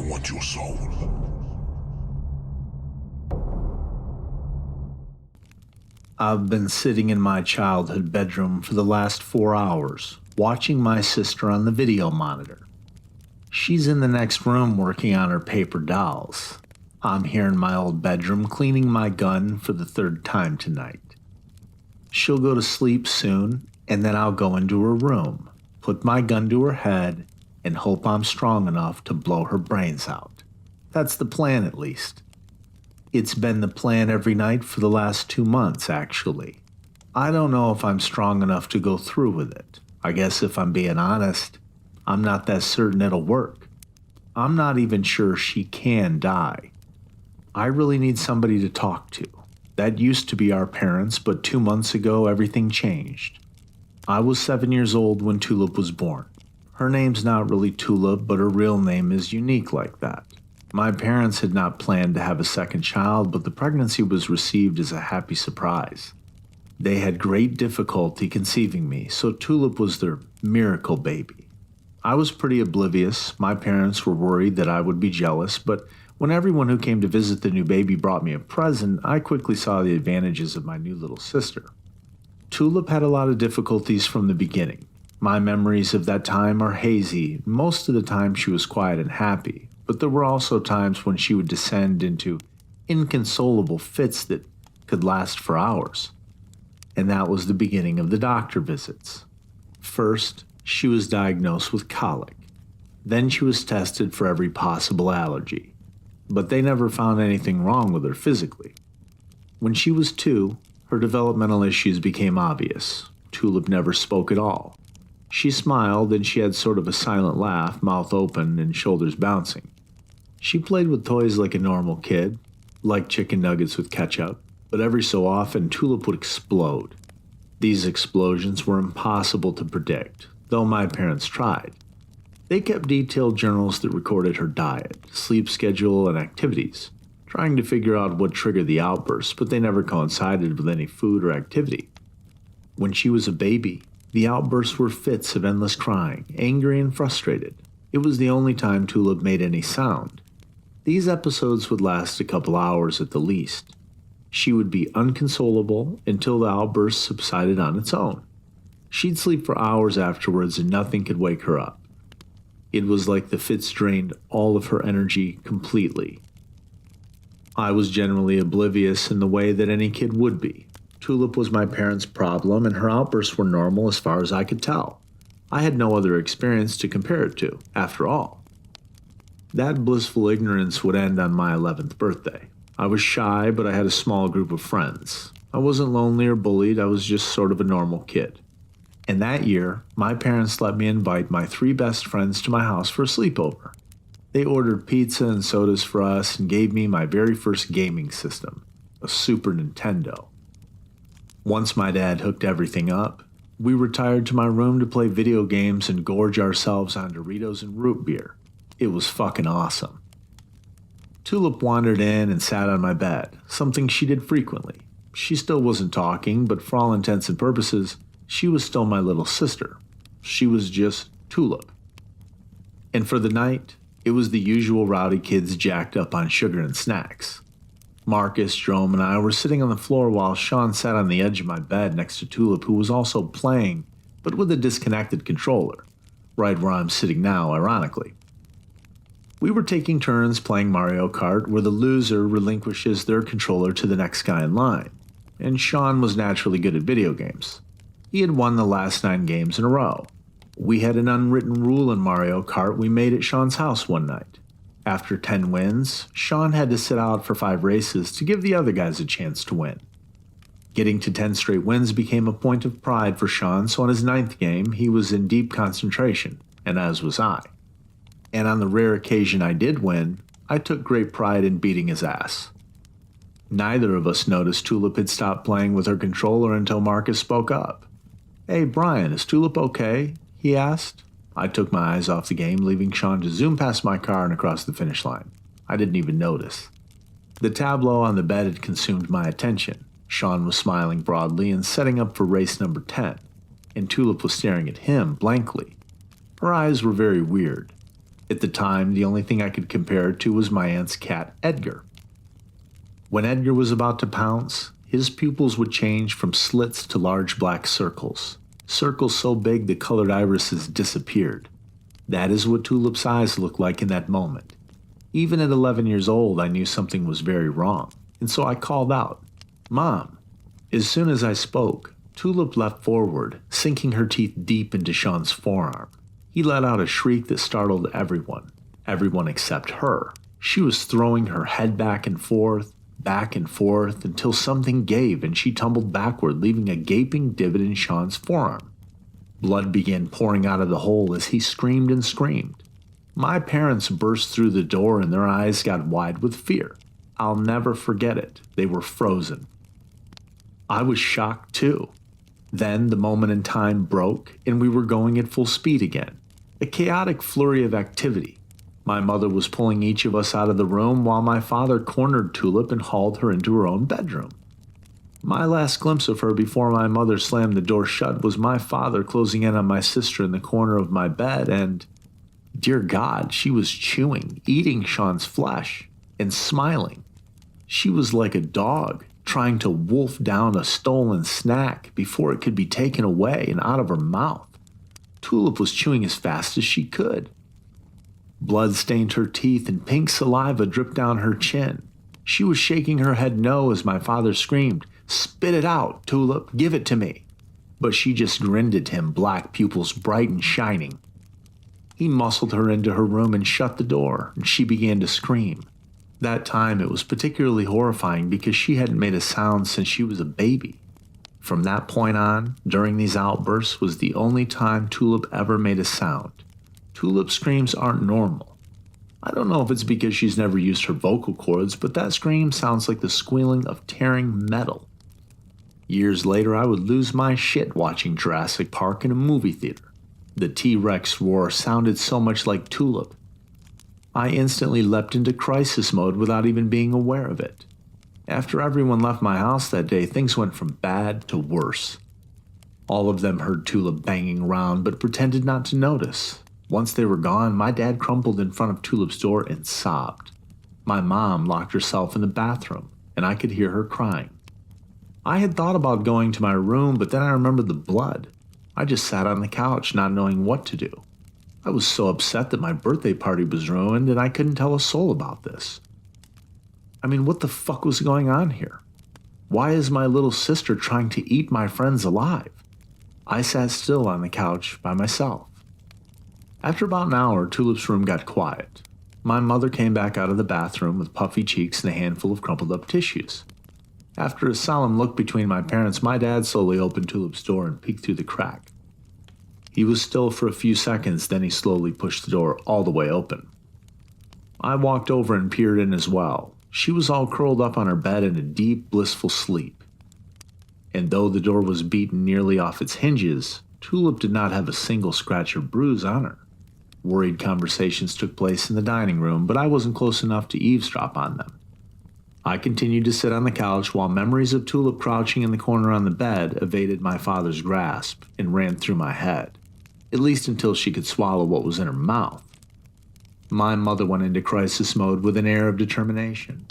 want your soul. I've been sitting in my childhood bedroom for the last 4 hours, watching my sister on the video monitor. She's in the next room working on her paper dolls. I'm here in my old bedroom cleaning my gun for the 3rd time tonight. She'll go to sleep soon, and then I'll go into her room, put my gun to her head, and hope I'm strong enough to blow her brains out. That's the plan, at least. It's been the plan every night for the last 2 months, actually. I don't know if I'm strong enough to go through with it. I guess if I'm being honest, I'm not that certain it'll work. I'm not even sure she can die. I really need somebody to talk to. That used to be our parents, but 2 months ago everything changed. I was 7 years old when Tulip was born. Her name's not really Tulip, but her real name is unique like that. My parents had not planned to have a second child, but the pregnancy was received as a happy surprise. They had great difficulty conceiving me, so Tulip was their miracle baby. I was pretty oblivious. My parents were worried that I would be jealous, but when everyone who came to visit the new baby brought me a present, I quickly saw the advantages of my new little sister. Tulip had a lot of difficulties from the beginning. My memories of that time are hazy. Most of the time she was quiet and happy, but there were also times when she would descend into inconsolable fits that could last for hours. And that was the beginning of the doctor visits. First, she was diagnosed with colic. Then she was tested for every possible allergy. But they never found anything wrong with her physically. When she was 2, her developmental issues became obvious. Tulip never spoke at all. She smiled and she had sort of a silent laugh, mouth open and shoulders bouncing. She played with toys like a normal kid, like chicken nuggets with ketchup, but every so often Tulip would explode. These explosions were impossible to predict, though my parents tried. They kept detailed journals that recorded her diet, sleep schedule, and activities, trying to figure out what triggered the outbursts, but they never coincided with any food or activity. When she was a baby, the outbursts were fits of endless crying, angry and frustrated. It was the only time Tulip made any sound. These episodes would last a couple hours at the least. She would be unconsolable until the outburst subsided on its own. She'd sleep for hours afterwards and nothing could wake her up. It was like the fits drained all of her energy completely. I was generally oblivious in the way that any kid would be. Tulip was my parents' problem and her outbursts were normal as far as I could tell. I had no other experience to compare it to, after all. That blissful ignorance would end on my 11th birthday. I was shy, but I had a small group of friends. I wasn't lonely or bullied, I was just sort of a normal kid. And that year, my parents let me invite my 3 best friends to my house for a sleepover. They ordered pizza and sodas for us and gave me my very first gaming system, a Super Nintendo. Once my dad hooked everything up, we retired to my room to play video games and gorge ourselves on Doritos and root beer. It was fucking awesome. Tulip wandered in and sat on my bed, something she did frequently. She still wasn't talking, but for all intents and purposes, she was still my little sister. She was just Tulip. And for the night, it was the usual rowdy kids jacked up on sugar and snacks. Marcus, Jerome, and I were sitting on the floor while Sean sat on the edge of my bed next to Tulip, who was also playing, but with a disconnected controller, right where I'm sitting now, ironically. We were taking turns playing Mario Kart, where the loser relinquishes their controller to the next guy in line, and Sean was naturally good at video games. He had won the last 9 games in a row. We had an unwritten rule in Mario Kart we made at Sean's house one night. After 10 wins, Sean had to sit out for 5 races to give the other guys a chance to win. Getting to 10 straight wins became a point of pride for Sean, so on his 9th game, he was in deep concentration, and as was I. And on the rare occasion I did win, I took great pride in beating his ass. Neither of us noticed Tulip had stopped playing with her controller until Marcus spoke up. "Hey Brian, is Tulip okay?" he asked. I took my eyes off the game, leaving Sean to zoom past my car and across the finish line. I didn't even notice. The tableau on the bed had consumed my attention. Sean was smiling broadly and setting up for race number 10, and Tulip was staring at him blankly. Her eyes were very weird. At the time, the only thing I could compare it to was my aunt's cat, Edgar. When Edgar was about to pounce, his pupils would change from slits to large black circles. Circles so big the colored irises disappeared. That is what Tulip's eyes looked like in that moment. Even at 11 years old, I knew something was very wrong, and so I called out, "Mom." As soon as I spoke, Tulip leapt forward, sinking her teeth deep into Sean's forearm. He let out a shriek that startled everyone except her. She was throwing her head back and forth, until something gave and she tumbled backward, leaving a gaping divot in Sean's forearm. Blood began pouring out of the hole as he screamed and screamed. My parents burst through the door and their eyes got wide with fear. I'll never forget it. They were frozen. I was shocked too. Then the moment in time broke and we were going at full speed again. A chaotic flurry of activity. My mother was pulling each of us out of the room while my father cornered Tulip and hauled her into her own bedroom. My last glimpse of her before my mother slammed the door shut was my father closing in on my sister in the corner of my bed and, dear God, she was chewing, eating Sean's flesh, and smiling. She was like a dog, trying to wolf down a stolen snack before it could be taken away and out of her mouth. Tulip was chewing as fast as she could. Blood stained her teeth and pink saliva dripped down her chin. She was shaking her head no as my father screamed, "Spit it out, Tulip, give it to me." But she just grinned at him, black pupils bright and shining. He muscled her into her room and shut the door, and she began to scream. That time it was particularly horrifying because she hadn't made a sound since she was a baby. From that point on, during these outbursts was the only time Tulip ever made a sound. Tulip's screams aren't normal. I don't know if it's because she's never used her vocal cords, but that scream sounds like the squealing of tearing metal. Years later, I would lose my shit watching Jurassic Park in a movie theater. The T-Rex roar sounded so much like Tulip. I instantly leapt into crisis mode without even being aware of it. After everyone left my house that day, things went from bad to worse. All of them heard Tulip banging around but pretended not to notice. Once they were gone, my dad crumpled in front of Tulip's door and sobbed. My mom locked herself in the bathroom, and I could hear her crying. I had thought about going to my room, but then I remembered the blood. I just sat on the couch, not knowing what to do. I was so upset that my birthday party was ruined, and I couldn't tell a soul about this. I mean, what the fuck was going on here? Why is my little sister trying to eat my friends alive? I sat still on the couch by myself. After about an hour, Tulip's room got quiet. My mother came back out of the bathroom with puffy cheeks and a handful of crumpled up tissues. After a solemn look between my parents, my dad slowly opened Tulip's door and peeked through the crack. He was still for a few seconds, then he slowly pushed the door all the way open. I walked over and peered in as well. She was all curled up on her bed in a deep, blissful sleep. And though the door was beaten nearly off its hinges, Tulip did not have a single scratch or bruise on her. Worried conversations took place in the dining room, but I wasn't close enough to eavesdrop on them. I continued to sit on the couch while memories of Tulip crouching in the corner on the bed evaded my father's grasp and ran through my head, at least until she could swallow what was in her mouth. My mother went into crisis mode with an air of determination.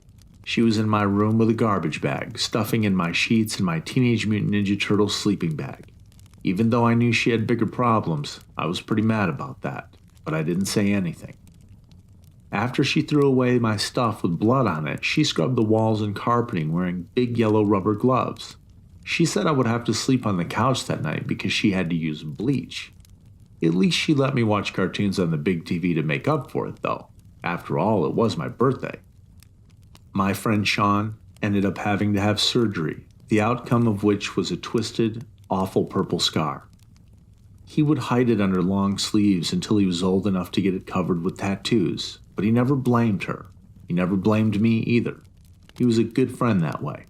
She was in my room with a garbage bag, stuffing in my sheets and my Teenage Mutant Ninja Turtle sleeping bag. Even though I knew she had bigger problems, I was pretty mad about that, but I didn't say anything. After she threw away my stuff with blood on it, she scrubbed the walls and carpeting wearing big yellow rubber gloves. She said I would have to sleep on the couch that night because she had to use bleach. At least she let me watch cartoons on the big TV to make up for it, though. After all, it was my birthday. My friend Sean ended up having to have surgery, the outcome of which was a twisted, awful purple scar. He would hide it under long sleeves until he was old enough to get it covered with tattoos, but he never blamed her. He never blamed me either. He was a good friend that way.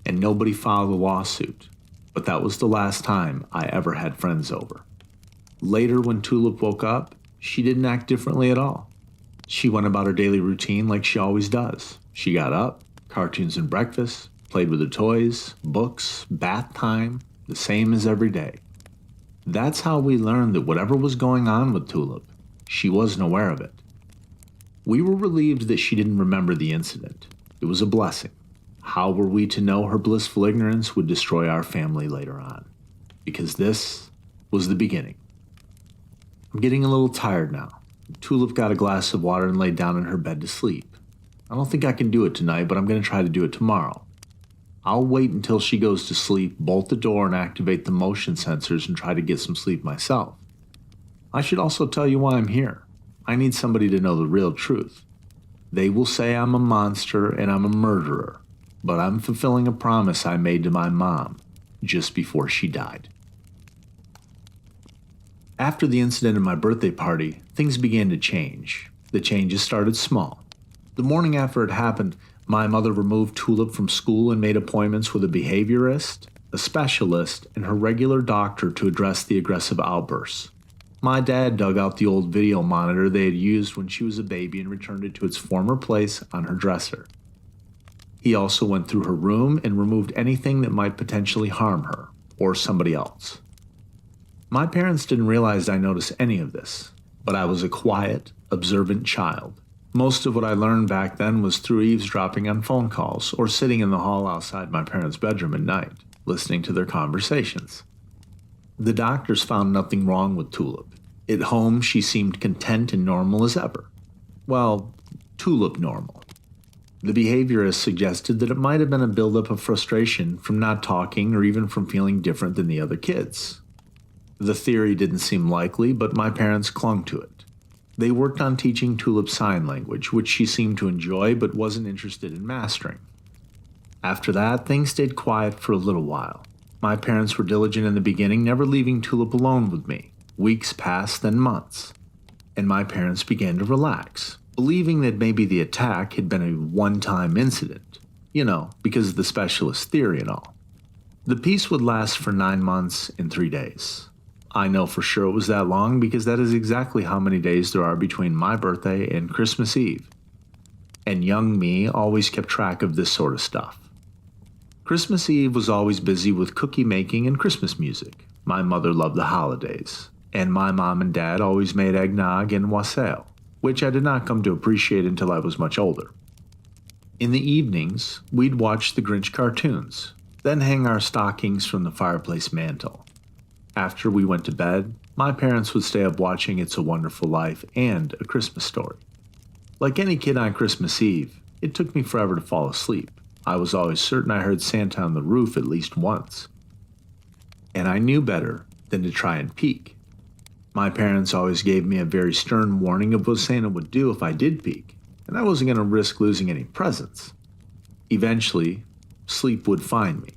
And nobody filed a lawsuit, but that was the last time I ever had friends over. Later, when Tulip woke up, she didn't act differently at all. She went about her daily routine like she always does. She got up, cartoons and breakfast, played with her toys, books, bath time, the same as every day. That's how we learned that whatever was going on with Tulip, She wasn't aware of it. We were relieved that she didn't remember the incident. It was a blessing. How were we to know her blissful ignorance would destroy our family later on? Because this was the beginning. I'm getting a little tired now. Tulip got a glass of water and laid down in her bed to sleep. I don't think I can do it tonight, but I'm going to try to do it tomorrow. I'll wait until she goes to sleep, bolt the door, and activate the motion sensors and try to get some sleep myself. I should also tell you why I'm here. I need somebody to know the real truth. They will say I'm a monster and I'm a murderer, but I'm fulfilling a promise I made to my mom just before she died. After the incident at my birthday party, things began to change. The changes started small. The morning after it happened, my mother removed Tulip from school and made appointments with a behaviorist, a specialist, and her regular doctor to address the aggressive outbursts. My dad dug out the old video monitor they had used when she was a baby and returned it to its former place on her dresser. He also went through her room and removed anything that might potentially harm her or somebody else. My parents didn't realize I noticed any of this, but I was a quiet, observant child. Most of what I learned back then was through eavesdropping on phone calls or sitting in the hall outside my parents' bedroom at night, listening to their conversations. The doctors found nothing wrong with Tulip. At home, she seemed content and normal as ever. Well, Tulip normal. The behaviorist suggested that it might have been a buildup of frustration from not talking or even from feeling different than the other kids. The theory didn't seem likely, but my parents clung to it. They worked on teaching Tulip sign language, which she seemed to enjoy but wasn't interested in mastering. After that, things stayed quiet for a little while. My parents were diligent in the beginning, never leaving Tulip alone with me. Weeks passed, then months. And my parents began to relax, believing that maybe the attack had been a one-time incident. Because of the specialist theory and all. The peace would last for 9 months and 3 days. I know for sure it was that long because that is exactly how many days there are between my birthday and Christmas Eve. And young me always kept track of this sort of stuff. Christmas Eve was always busy with cookie making and Christmas music. My mother loved the holidays, and my mom and dad always made eggnog and wassail, which I did not come to appreciate until I was much older. In the evenings, we'd watch the Grinch cartoons, then hang our stockings from the fireplace mantel. After we went to bed, my parents would stay up watching It's a Wonderful Life and A Christmas Story. Like any kid on Christmas Eve, it took me forever to fall asleep. I was always certain I heard Santa on the roof at least once. And I knew better than to try and peek. My parents always gave me a very stern warning of what Santa would do if I did peek, and I wasn't going to risk losing any presents. Eventually, sleep would find me.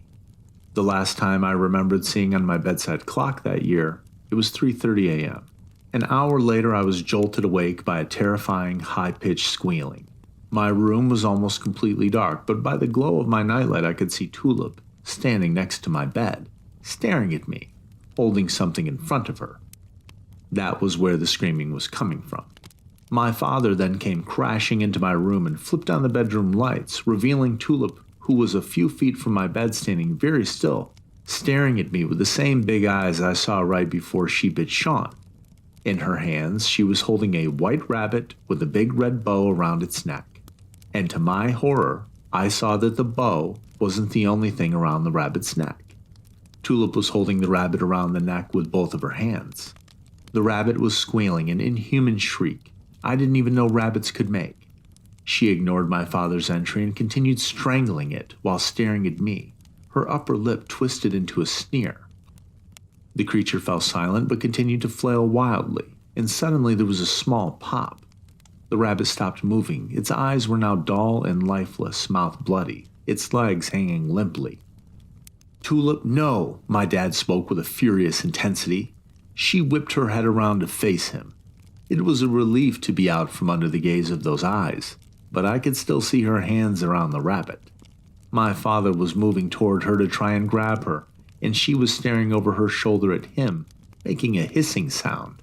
The last time I remembered seeing on my bedside clock that year, it was 3:30 a.m. An hour later, I was jolted awake by a terrifying, high-pitched squealing. My room was almost completely dark, but by the glow of my nightlight I could see Tulip standing next to my bed, staring at me, holding something in front of her. That was where the screaming was coming from. My father then came crashing into my room and flipped on the bedroom lights, revealing Tulip, who was a few feet from my bed standing very still, staring at me with the same big eyes I saw right before she bit Sean. In her hands, she was holding a white rabbit with a big red bow around its neck. And to my horror, I saw that the bow wasn't the only thing around the rabbit's neck. Tulip was holding the rabbit around the neck with both of her hands. The rabbit was squealing an inhuman shriek I didn't even know rabbits could make. She ignored my father's entry and continued strangling it while staring at me, her upper lip twisted into a sneer. The creature fell silent but continued to flail wildly, and suddenly there was a small pop. The rabbit stopped moving. Its eyes were now dull and lifeless, mouth bloody, its legs hanging limply. "Tulip, no!" my dad spoke with a furious intensity. She whipped her head around to face him. It was a relief to be out from under the gaze of those eyes, but I could still see her hands around the rabbit. My father was moving toward her to try and grab her, and she was staring over her shoulder at him, making a hissing sound.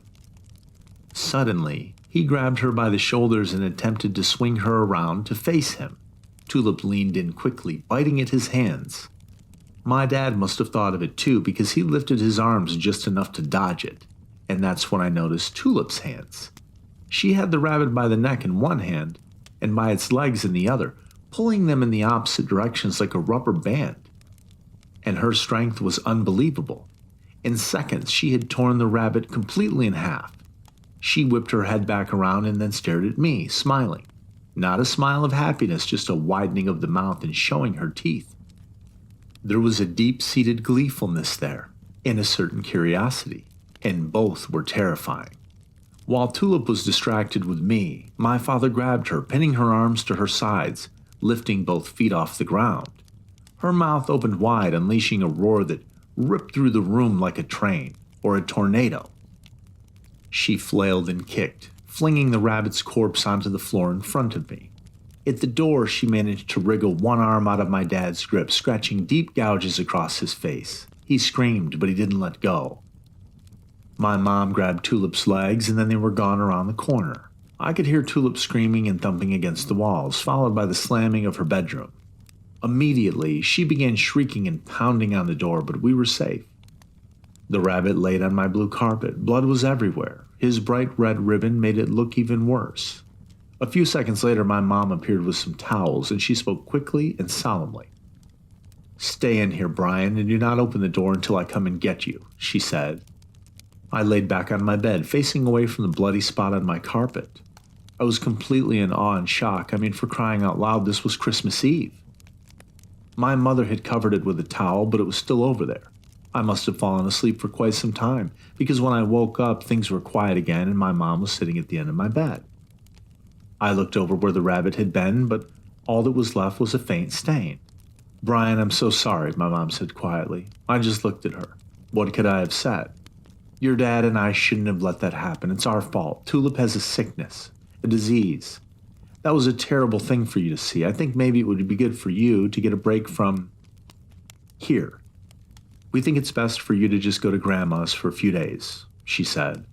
Suddenly, he grabbed her by the shoulders and attempted to swing her around to face him. Tulip leaned in quickly, biting at his hands. My dad must have thought of it too, because he lifted his arms just enough to dodge it, and that's when I noticed Tulip's hands. She had the rabbit by the neck in one hand and by its legs in the other, pulling them in the opposite directions like a rubber band. And her strength was unbelievable. In seconds, she had torn the rabbit completely in half. She whipped her head back around and then stared at me, smiling. Not a smile of happiness, just a widening of the mouth and showing her teeth. There was a deep-seated gleefulness there, and a certain curiosity, and both were terrifying. While Tulip was distracted with me, my father grabbed her, pinning her arms to her sides, lifting both feet off the ground. Her mouth opened wide, unleashing a roar that ripped through the room like a train or a tornado. She flailed and kicked, flinging the rabbit's corpse onto the floor in front of me. At the door, she managed to wriggle one arm out of my dad's grip, scratching deep gouges across his face. He screamed, but he didn't let go. My mom grabbed Tulip's legs, and then they were gone around the corner. I could hear Tulip screaming and thumping against the walls, followed by the slamming of her bedroom. Immediately, she began shrieking and pounding on the door, but we were safe. The rabbit laid on my blue carpet. Blood was everywhere. His bright red ribbon made it look even worse. A few seconds later, my mom appeared with some towels, and she spoke quickly and solemnly. "Stay in here, Brian, and do not open the door until I come and get you," she said. I laid back on my bed, facing away from the bloody spot on my carpet. I was completely in awe and shock. For crying out loud, this was Christmas Eve. My mother had covered it with a towel, but it was still over there. I must have fallen asleep for quite some time, because when I woke up, things were quiet again and my mom was sitting at the end of my bed. I looked over where the rabbit had been, but all that was left was a faint stain. "Brian, I'm so sorry," my mom said quietly. I just looked at her. What could I have said? "Your dad and I shouldn't have let that happen. It's our fault. Tulip has a sickness, a disease. That was a terrible thing for you to see. I think maybe it would be good for you to get a break from here. We think it's best for you to just go to Grandma's for a few days," she said.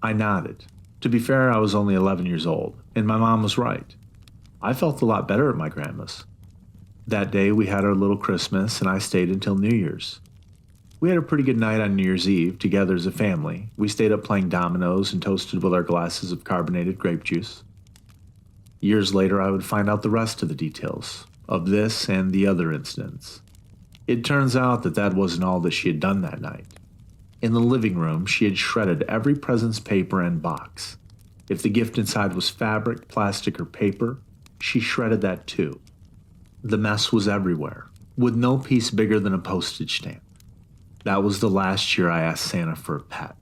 I nodded. To be fair, I was only 11 years old, and my mom was right. I felt a lot better at my grandma's. That day we had our little Christmas, and I stayed until New Year's. We had a pretty good night on New Year's Eve, together as a family. We stayed up playing dominoes and toasted with our glasses of carbonated grape juice. Years later, I would find out the rest of the details of this and the other incidents. It turns out that that wasn't all that she had done that night. In the living room, she had shredded every present's paper and box. If the gift inside was fabric, plastic, or paper, she shredded that too. The mess was everywhere, with no piece bigger than a postage stamp. That was the last year I asked Santa for a pet.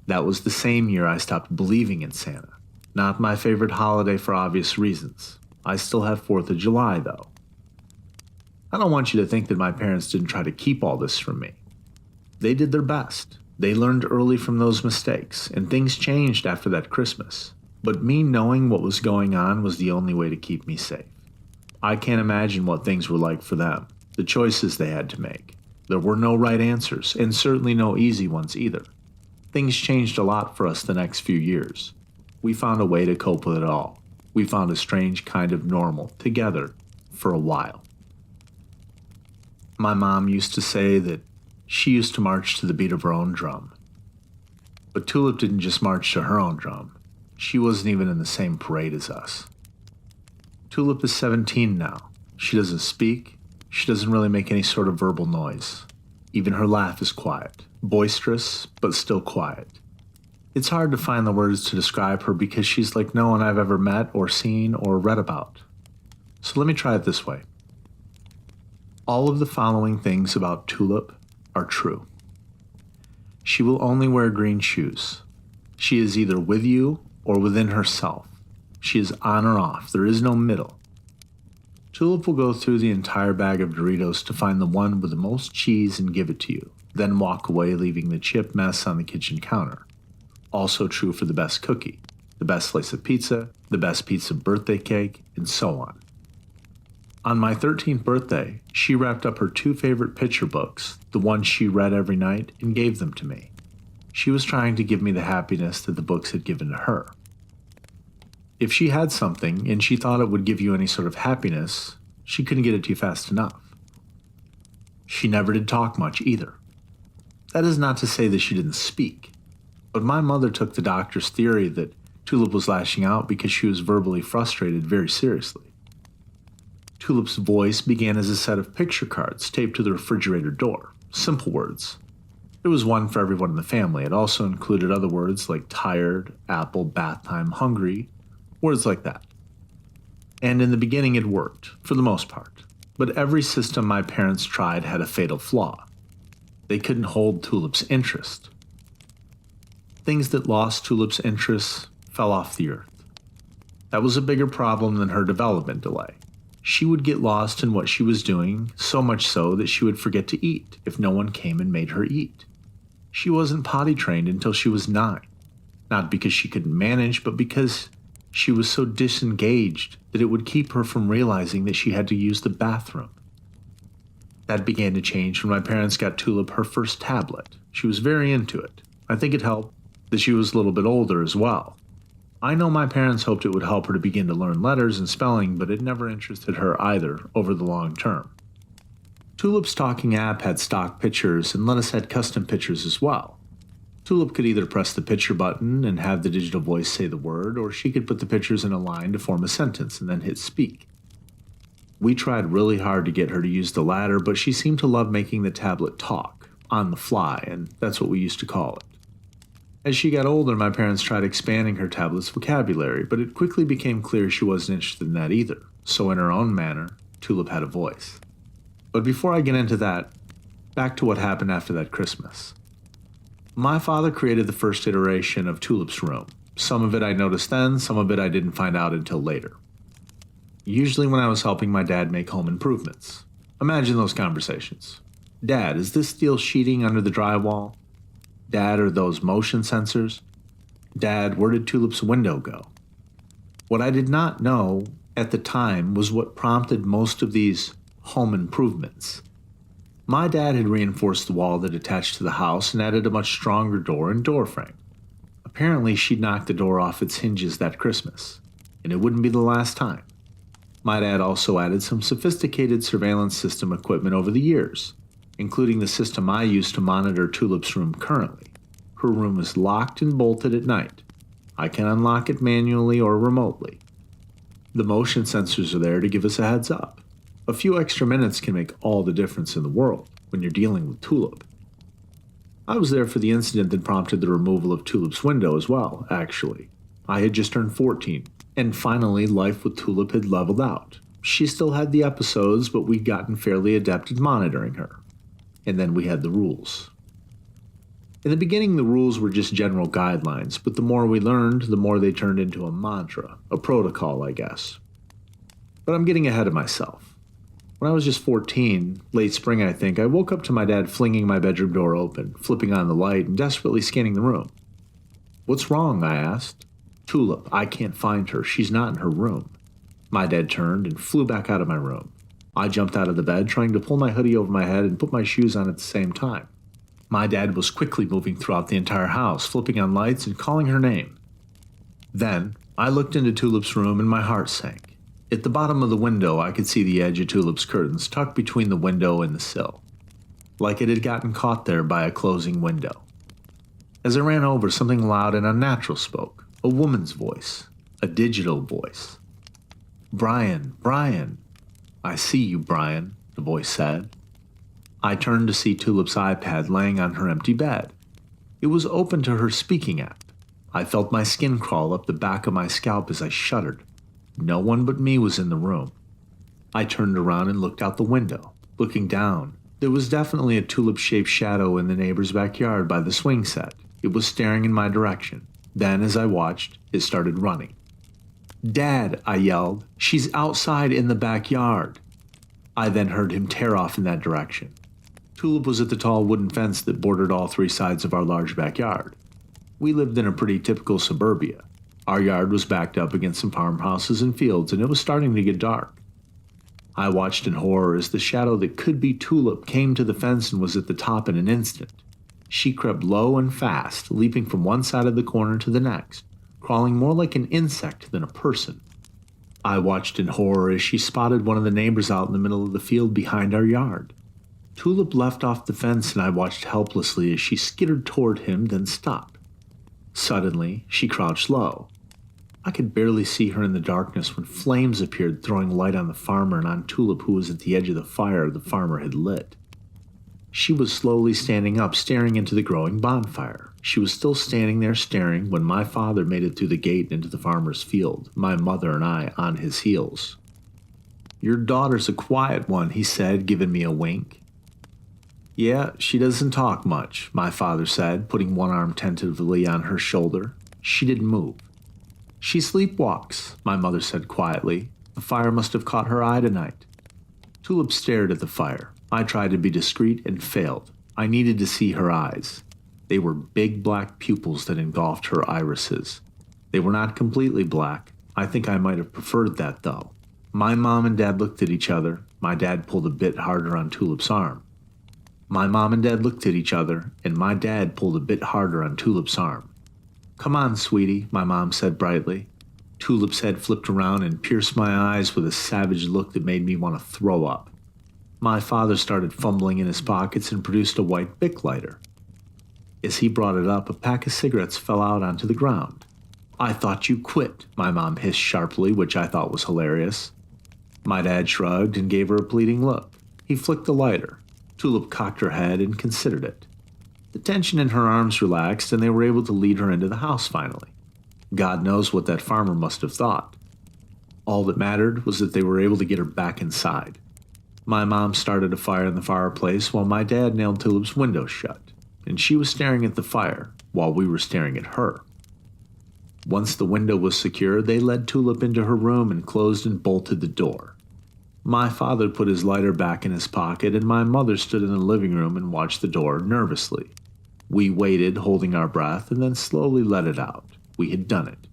That was the same year I stopped believing in Santa. Not my favorite holiday for obvious reasons. I still have 4th of July, though. I don't want you to think that my parents didn't try to keep all this from me. They did their best. They learned early from those mistakes, and things changed after that Christmas. But me knowing what was going on was the only way to keep me safe. I can't imagine what things were like for them, the choices they had to make. There were no right answers, and certainly no easy ones either. Things changed a lot for us the next few years. We found a way to cope with it all. We found a strange kind of normal together for a while. My mom used to say that she used to march to the beat of her own drum. But Tulip didn't just march to her own drum. She wasn't even in the same parade as us. Tulip is 17 now. She doesn't speak. She doesn't really make any sort of verbal noise. Even her laugh is quiet, boisterous, but still quiet. It's hard to find the words to describe her because she's like no one I've ever met or seen or read about. So let me try it this way. All of the following things about Tulip are true. She will only wear green shoes. She is either with you or within herself. She is on or off. There is no middle. Tulip will go through the entire bag of Doritos to find the one with the most cheese and give it to you, then walk away leaving the chip mess on the kitchen counter. Also true for the best cookie, the best slice of pizza, the best pizza birthday cake, and so on. On my 13th birthday, she wrapped up her 2 favorite picture books, the ones she read every night, and gave them to me. She was trying to give me the happiness that the books had given to her. If she had something and she thought it would give you any sort of happiness, she couldn't get it to you fast enough. She never did talk much either. That is not to say that she didn't speak, but my mother took the doctor's theory that Tulip was lashing out because she was verbally frustrated very seriously. Tulip's voice began as a set of picture cards taped to the refrigerator door. Simple words. There was one for everyone in the family. It also included other words like tired, apple, bath time, hungry, words like that. And in the beginning it worked, for the most part. But every system my parents tried had a fatal flaw. They couldn't hold Tulip's interest. Things that lost Tulip's interest fell off the earth. That was a bigger problem than her development delay. She would get lost in what she was doing, so much so that she would forget to eat if no one came and made her eat. She wasn't potty trained until she was 9. Not because she couldn't manage, but because she was so disengaged that it would keep her from realizing that she had to use the bathroom. That began to change when my parents got Tulip her first tablet. She was very into it. I think it helped that she was a little bit older as well. I know my parents hoped it would help her to begin to learn letters and spelling, but it never interested her either over the long term. Tulip's talking app had stock pictures and Lettuce had custom pictures as well. Tulip could either press the picture button and have the digital voice say the word, or she could put the pictures in a line to form a sentence and then hit speak. We tried really hard to get her to use the latter, but she seemed to love making the tablet talk, on the fly, and that's what we used to call it. As she got older, my parents tried expanding her tablet's vocabulary, but it quickly became clear she wasn't interested in that either, so in her own manner, Tulip had a voice. But before I get into that, back to what happened after that Christmas. My father created the first iteration of Tulip's room. Some of it I noticed then, some of it I didn't find out until later. Usually when I was helping my dad make home improvements. Imagine those conversations. Dad, is this steel sheeting under the drywall? Dad, are those motion sensors? Dad, where did Tulip's window go? What I did not know at the time was what prompted most of these home improvements. My dad had reinforced the wall that attached to the house and added a much stronger door and door frame. Apparently, she'd knocked the door off its hinges that Christmas, and it wouldn't be the last time. My dad also added some sophisticated surveillance system equipment over the years, including the system I use to monitor Tulip's room currently. Her room is locked and bolted at night. I can unlock it manually or remotely. The motion sensors are there to give us a heads up. A few extra minutes can make all the difference in the world when you're dealing with Tulip. I was there for the incident that prompted the removal of Tulip's window as well, actually. I had just turned 14, and finally life with Tulip had leveled out. She still had the episodes, but we'd gotten fairly adept at monitoring her. And then we had the rules. In the beginning, the rules were just general guidelines, but the more we learned, the more they turned into a mantra, a protocol, I guess. But I'm getting ahead of myself. When I was just 14, late spring I think, I woke up to my dad flinging my bedroom door open, flipping on the light, and desperately scanning the room. "What's wrong?" I asked. "Tulip, I can't find her. She's not in her room." My dad turned and flew back out of my room. I jumped out of the bed, trying to pull my hoodie over my head and put my shoes on at the same time. My dad was quickly moving throughout the entire house, flipping on lights and calling her name. Then, I looked into Tulip's room and my heart sank. At the bottom of the window, I could see the edge of Tulip's curtains tucked between the window and the sill, like it had gotten caught there by a closing window. As I ran over, something loud and unnatural spoke, a woman's voice, a digital voice. "Brian, Brian." "I see you, Brian," the voice said. I turned to see Tulip's iPad laying on her empty bed. It was open to her speaking app. I felt my skin crawl up the back of my scalp as I shuddered. No one but me was in the room. I turned around and looked out the window. Looking down, there was definitely a tulip-shaped shadow in the neighbor's backyard by the swing set. It was staring in my direction. Then, as I watched, it started running. "Dad," I yelled, "she's outside in the backyard." I then heard him tear off in that direction. Tulip was at the tall wooden fence that bordered all 3 sides of our large backyard. We lived in a pretty typical suburbia. Our yard was backed up against some farmhouses and fields, and it was starting to get dark. I watched in horror as the shadow that could be Tulip came to the fence and was at the top in an instant. She crept low and fast, leaping from one side of the corner to the next, crawling more like an insect than a person. I watched in horror as she spotted one of the neighbors out in the middle of the field behind our yard. Tulip left off the fence and I watched helplessly as she skittered toward him, then stopped. Suddenly, she crouched low. I could barely see her in the darkness when flames appeared, throwing light on the farmer and on Tulip, who was at the edge of the fire the farmer had lit. She was slowly standing up, staring into the growing bonfire. She was still standing there staring when my father made it through the gate into the farmer's field, my mother and I on his heels. "Your daughter's a quiet one," he said, giving me a wink. "Yeah, she doesn't talk much," my father said, putting one arm tentatively on her shoulder. She didn't move. "She sleepwalks," my mother said quietly. "The fire must have caught her eye tonight." Tulip stared at the fire. I tried to be discreet and failed. I needed to see her eyes. They were big black pupils that engulfed her irises. They were not completely black. I think I might have preferred that, though. My mom and dad looked at each other. My dad pulled a bit harder on Tulip's arm. My mom and dad looked at each other, and my dad pulled a bit harder on Tulip's arm. "Come on, sweetie," my mom said brightly. Tulip's head flipped around and pierced my eyes with a savage look that made me want to throw up. My father started fumbling in his pockets and produced a white Bic lighter. As he brought it up, a pack of cigarettes fell out onto the ground. "I thought you quit," my mom hissed sharply, which I thought was hilarious. My dad shrugged and gave her a pleading look. He flicked the lighter. Tulip cocked her head and considered it. The tension in her arms relaxed, and they were able to lead her into the house finally. God knows what that farmer must have thought. All that mattered was that they were able to get her back inside. My mom started a fire in the fireplace while my dad nailed Tulip's window shut, and she was staring at the fire while we were staring at her. Once the window was secure, they led Tulip into her room and closed and bolted the door. My father put his lighter back in his pocket, and my mother stood in the living room and watched the door nervously. We waited, holding our breath, and then slowly let it out. We had done it.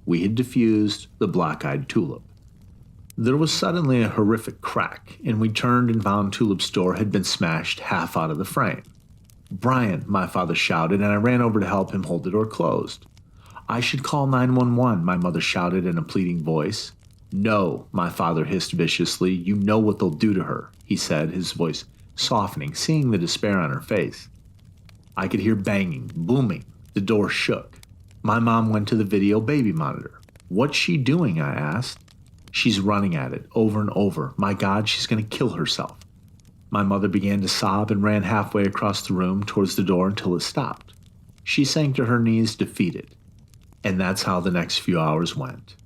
We had diffused the black-eyed Tulip. There was suddenly a horrific crack, and we turned and found Tulip's door had been smashed half out of the frame. "Brian," my father shouted, and I ran over to help him hold the door closed. "I should call 911, my mother shouted in a pleading voice. "No," my father hissed viciously. "You know what they'll do to her," he said, his voice softening, seeing the despair on her face. I could hear banging, booming. The door shook. My mom went to the video baby monitor. "What's she doing?" I asked. "She's running at it, over and over. My God, she's going to kill herself." My mother began to sob and ran halfway across the room towards the door until it stopped. She sank to her knees, defeated. And that's how the next few hours went.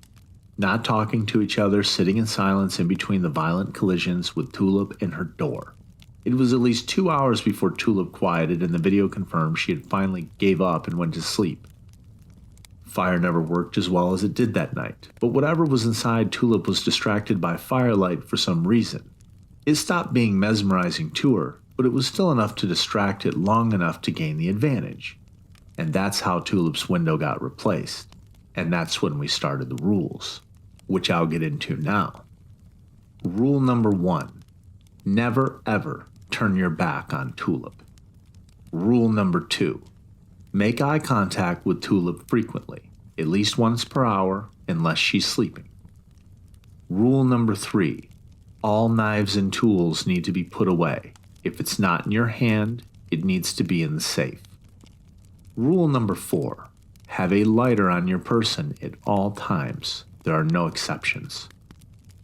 Not talking to each other, sitting in silence in between the violent collisions with Tulip and her door. It was at least 2 hours before Tulip quieted and the video confirmed she had finally gave up and went to sleep. Fire never worked as well as it did that night, but whatever was inside Tulip was distracted by firelight for some reason. It stopped being mesmerizing to her, but it was still enough to distract it long enough to gain the advantage. And that's how Tulip's window got replaced. And that's when we started the rules, which I'll get into now. Rule number 1, never ever turn your back on Tulip. Rule number 2, make eye contact with Tulip frequently, at least once per hour, unless she's sleeping. Rule number 3, all knives and tools need to be put away. If it's not in your hand, it needs to be in the safe. Rule number 4, have a lighter on your person at all times. There are no exceptions.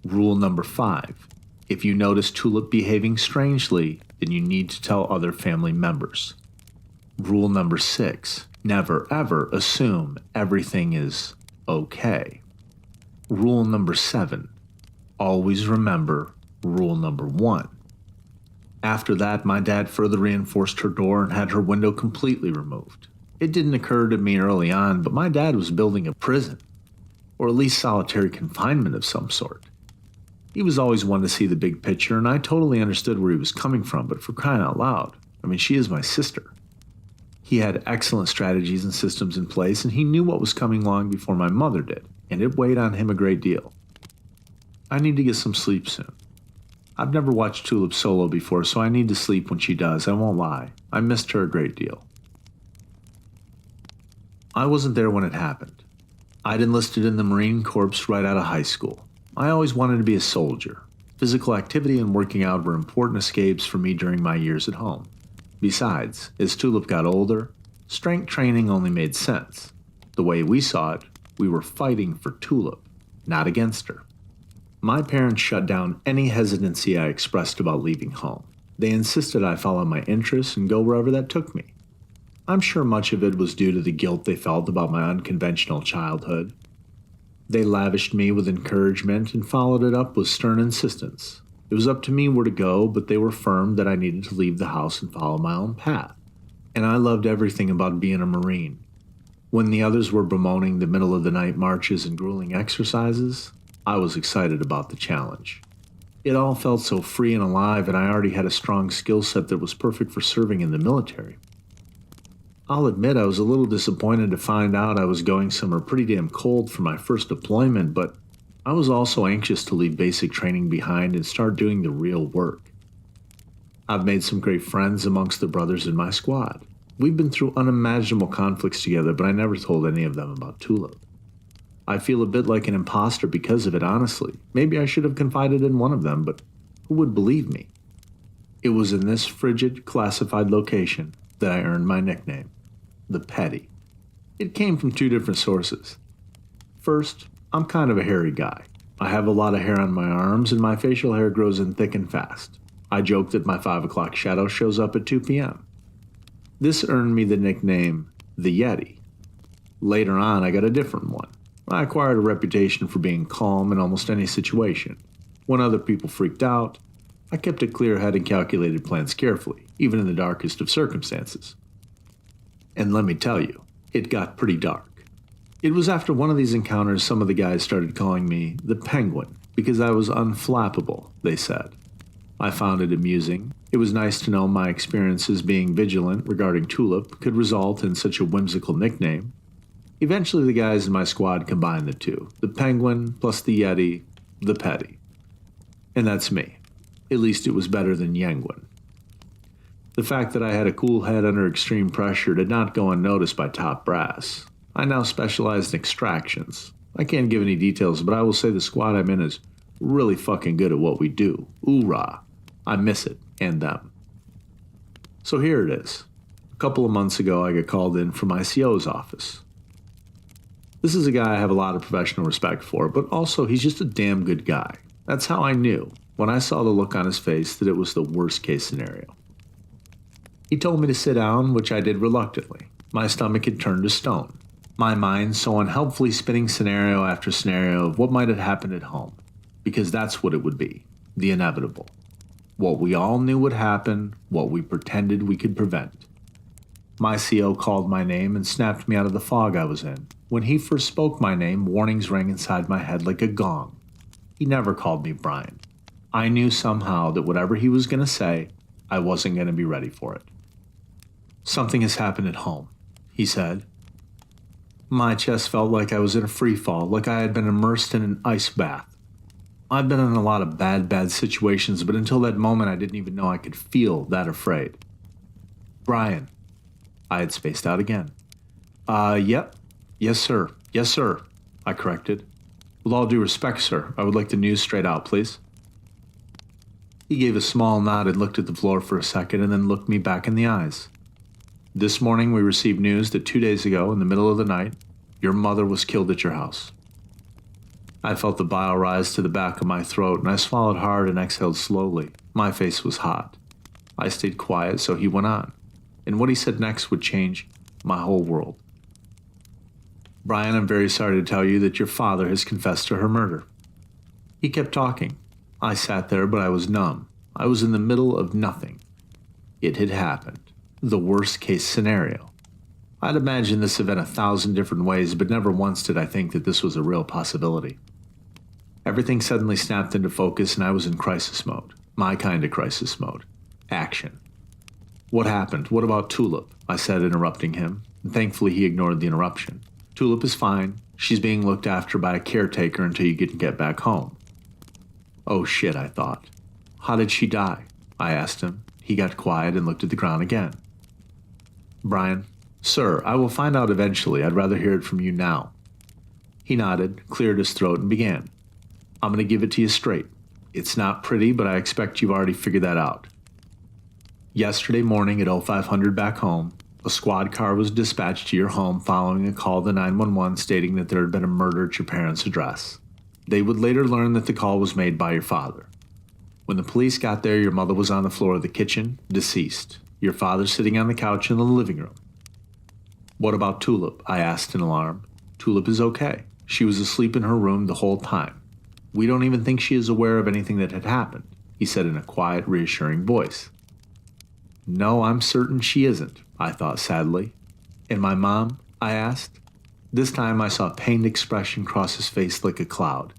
Rule number 5, if you notice Tulip behaving strangely, then you need to tell other family members. Rule number 6, never ever assume everything is okay. Rule number 7, always remember rule number 1. After that, my dad further reinforced her door and had her window completely removed. It didn't occur to me early on, but my dad was building a prison, or at least solitary confinement of some sort. He was always one to see the big picture, and I totally understood where he was coming from, but for crying out loud, I mean, she is my sister. He had excellent strategies and systems in place, and he knew what was coming long before my mother did, and it weighed on him a great deal. I need to get some sleep soon. I've never watched Tulip solo before, so I need to sleep when she does, I won't lie. I missed her a great deal. I wasn't there when it happened. I'd enlisted in the Marine Corps right out of high school. I always wanted to be a soldier. Physical activity and working out were important escapes for me during my years at home. Besides, as Tulip got older, strength training only made sense. The way we saw it, We were fighting for Tulip, not against her. My parents shut down any hesitancy I expressed about leaving home. They insisted I follow my interests and go wherever that took me. I'm sure much of it was due to the guilt they felt about my unconventional childhood. They lavished me with encouragement and followed it up with stern insistence. It was up to me where to go, but they were firm that I needed to leave the house and follow my own path. And I loved everything about being a Marine. When the others were bemoaning the middle-of-the-night marches and grueling exercises, I was excited about the challenge. It all felt so free and alive, and I already had a strong skill set that was perfect for serving in the military. I'll admit I was a little disappointed to find out I was going somewhere pretty damn cold for my first deployment, but I was also anxious to leave basic training behind and start doing the real work. I've made some great friends amongst the brothers in my squad. We've been through unimaginable conflicts together, but I never told any of them about Tulip. I feel a bit like an imposter because of it, honestly. Maybe I should have confided in one of them, but who would believe me? It was in this frigid, classified location that I earned my nickname, the Petty. It came from two different sources. First, I'm kind of a hairy guy. I have a lot of hair on my arms, and my facial hair grows in thick and fast. I joke that my 5 o'clock shadow shows up at 2 p.m. This earned me the nickname, the Yeti. Later on, I got a different one. I acquired a reputation for being calm in almost any situation. When other people freaked out, I kept a clear head and calculated plans carefully, even in the darkest of circumstances. And let me tell you, it got pretty dark. It was after one of these encounters some of the guys started calling me the Penguin because I was unflappable, they said. I found it amusing. It was nice to know my experiences being vigilant regarding Tulip could result in such a whimsical nickname. Eventually the guys in my squad combined the two, the Penguin plus the Yeti, the Petty. And that's me. At least it was better than Yenguin. The fact that I had a cool head under extreme pressure did not go unnoticed by top brass. I now specialize in extractions. I can't give any details, but I will say the squad I'm in is really fucking good at what we do. Oorah. I miss it, and them. So here it is. A couple of months ago, I got called in from my CO's office. This is a guy I have a lot of professional respect for, but also he's just a damn good guy. That's how I knew, when I saw the look on his face, that it was the worst case scenario. He told me to sit down, which I did reluctantly. My stomach had turned to stone. My mind so unhelpfully spinning scenario after scenario of what might have happened at home. Because that's what it would be, the inevitable. What we all knew would happen, what we pretended we could prevent. My CO called my name and snapped me out of the fog I was in. When he first spoke my name, warnings rang inside my head like a gong. He never called me Brian. I knew somehow that whatever he was going to say, I wasn't going to be ready for it. Something has happened at home, he said. My chest felt like I was in a free fall, like I had been immersed in an ice bath. I've been in a lot of bad situations, but until that moment I didn't even know I could feel that afraid. Brian. I had spaced out again. Yep. Yes, sir. Yes, sir. I corrected. With all due respect, sir, I would like the news straight out, please. He gave a small nod and looked at the floor for a second and then looked me back in the eyes. This morning we received news that 2 days ago, in the middle of the night, your mother was killed at your house. I felt the bile rise to the back of my throat, and I swallowed hard and exhaled slowly. My face was hot. I stayed quiet, so he went on. And what he said next would change my whole world. Brian, I'm very sorry to tell you that your father has confessed to her murder. He kept talking. I sat there, but I was numb. I was in the middle of nothing. It had happened. The worst case scenario. I'd imagined this event 1,000 different ways, but never once did I think that this was a real possibility. Everything suddenly snapped into focus and I was in crisis mode. My kind of crisis mode. Action. What happened? What about Tulip? I said, interrupting him. And thankfully he ignored the interruption. Tulip is fine. She's being looked after by a caretaker until you can get back home. Oh shit, I thought. How did she die? I asked him. He got quiet and looked at the ground again. Brian. Sir, I will find out eventually. I'd rather hear it from you now. He nodded, cleared his throat, and began. I'm going to give it to you straight. It's not pretty, but I expect you've already figured that out. Yesterday morning at 0500 back home, A squad car was dispatched to your home following a call to 911 stating that there had been a murder at your parents' address. They would later learn that the call was made by your father. When the police got there, your mother was on the floor of the kitchen, deceased. Your father sitting on the couch in the living room. What about Tulip? I asked in alarm. Tulip is okay. She was asleep in her room the whole time. We don't even think she is aware of anything that had happened, he said in a quiet, reassuring voice. No, I'm certain she isn't, I thought sadly. And my mom? I asked. This time I saw a pained expression cross his face like a cloud.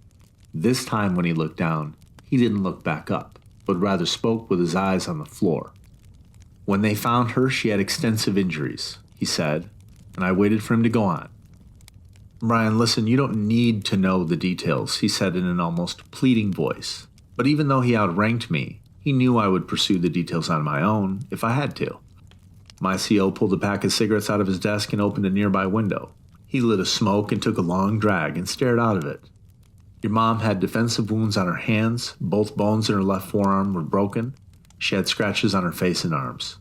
This time when he looked down, he didn't look back up, but rather spoke with his eyes on the floor. When they found her, she had extensive injuries, he said, and I waited for him to go on. Brian, listen, you don't need to know the details, he said in an almost pleading voice. But even though he outranked me, he knew I would pursue the details on my own if I had to. My CO pulled a pack of cigarettes out of his desk and opened a nearby window. He lit a smoke and took a long drag and stared out of it. Your mom had defensive wounds on her hands. Both bones in her left forearm were broken. She had scratches on her face and arms.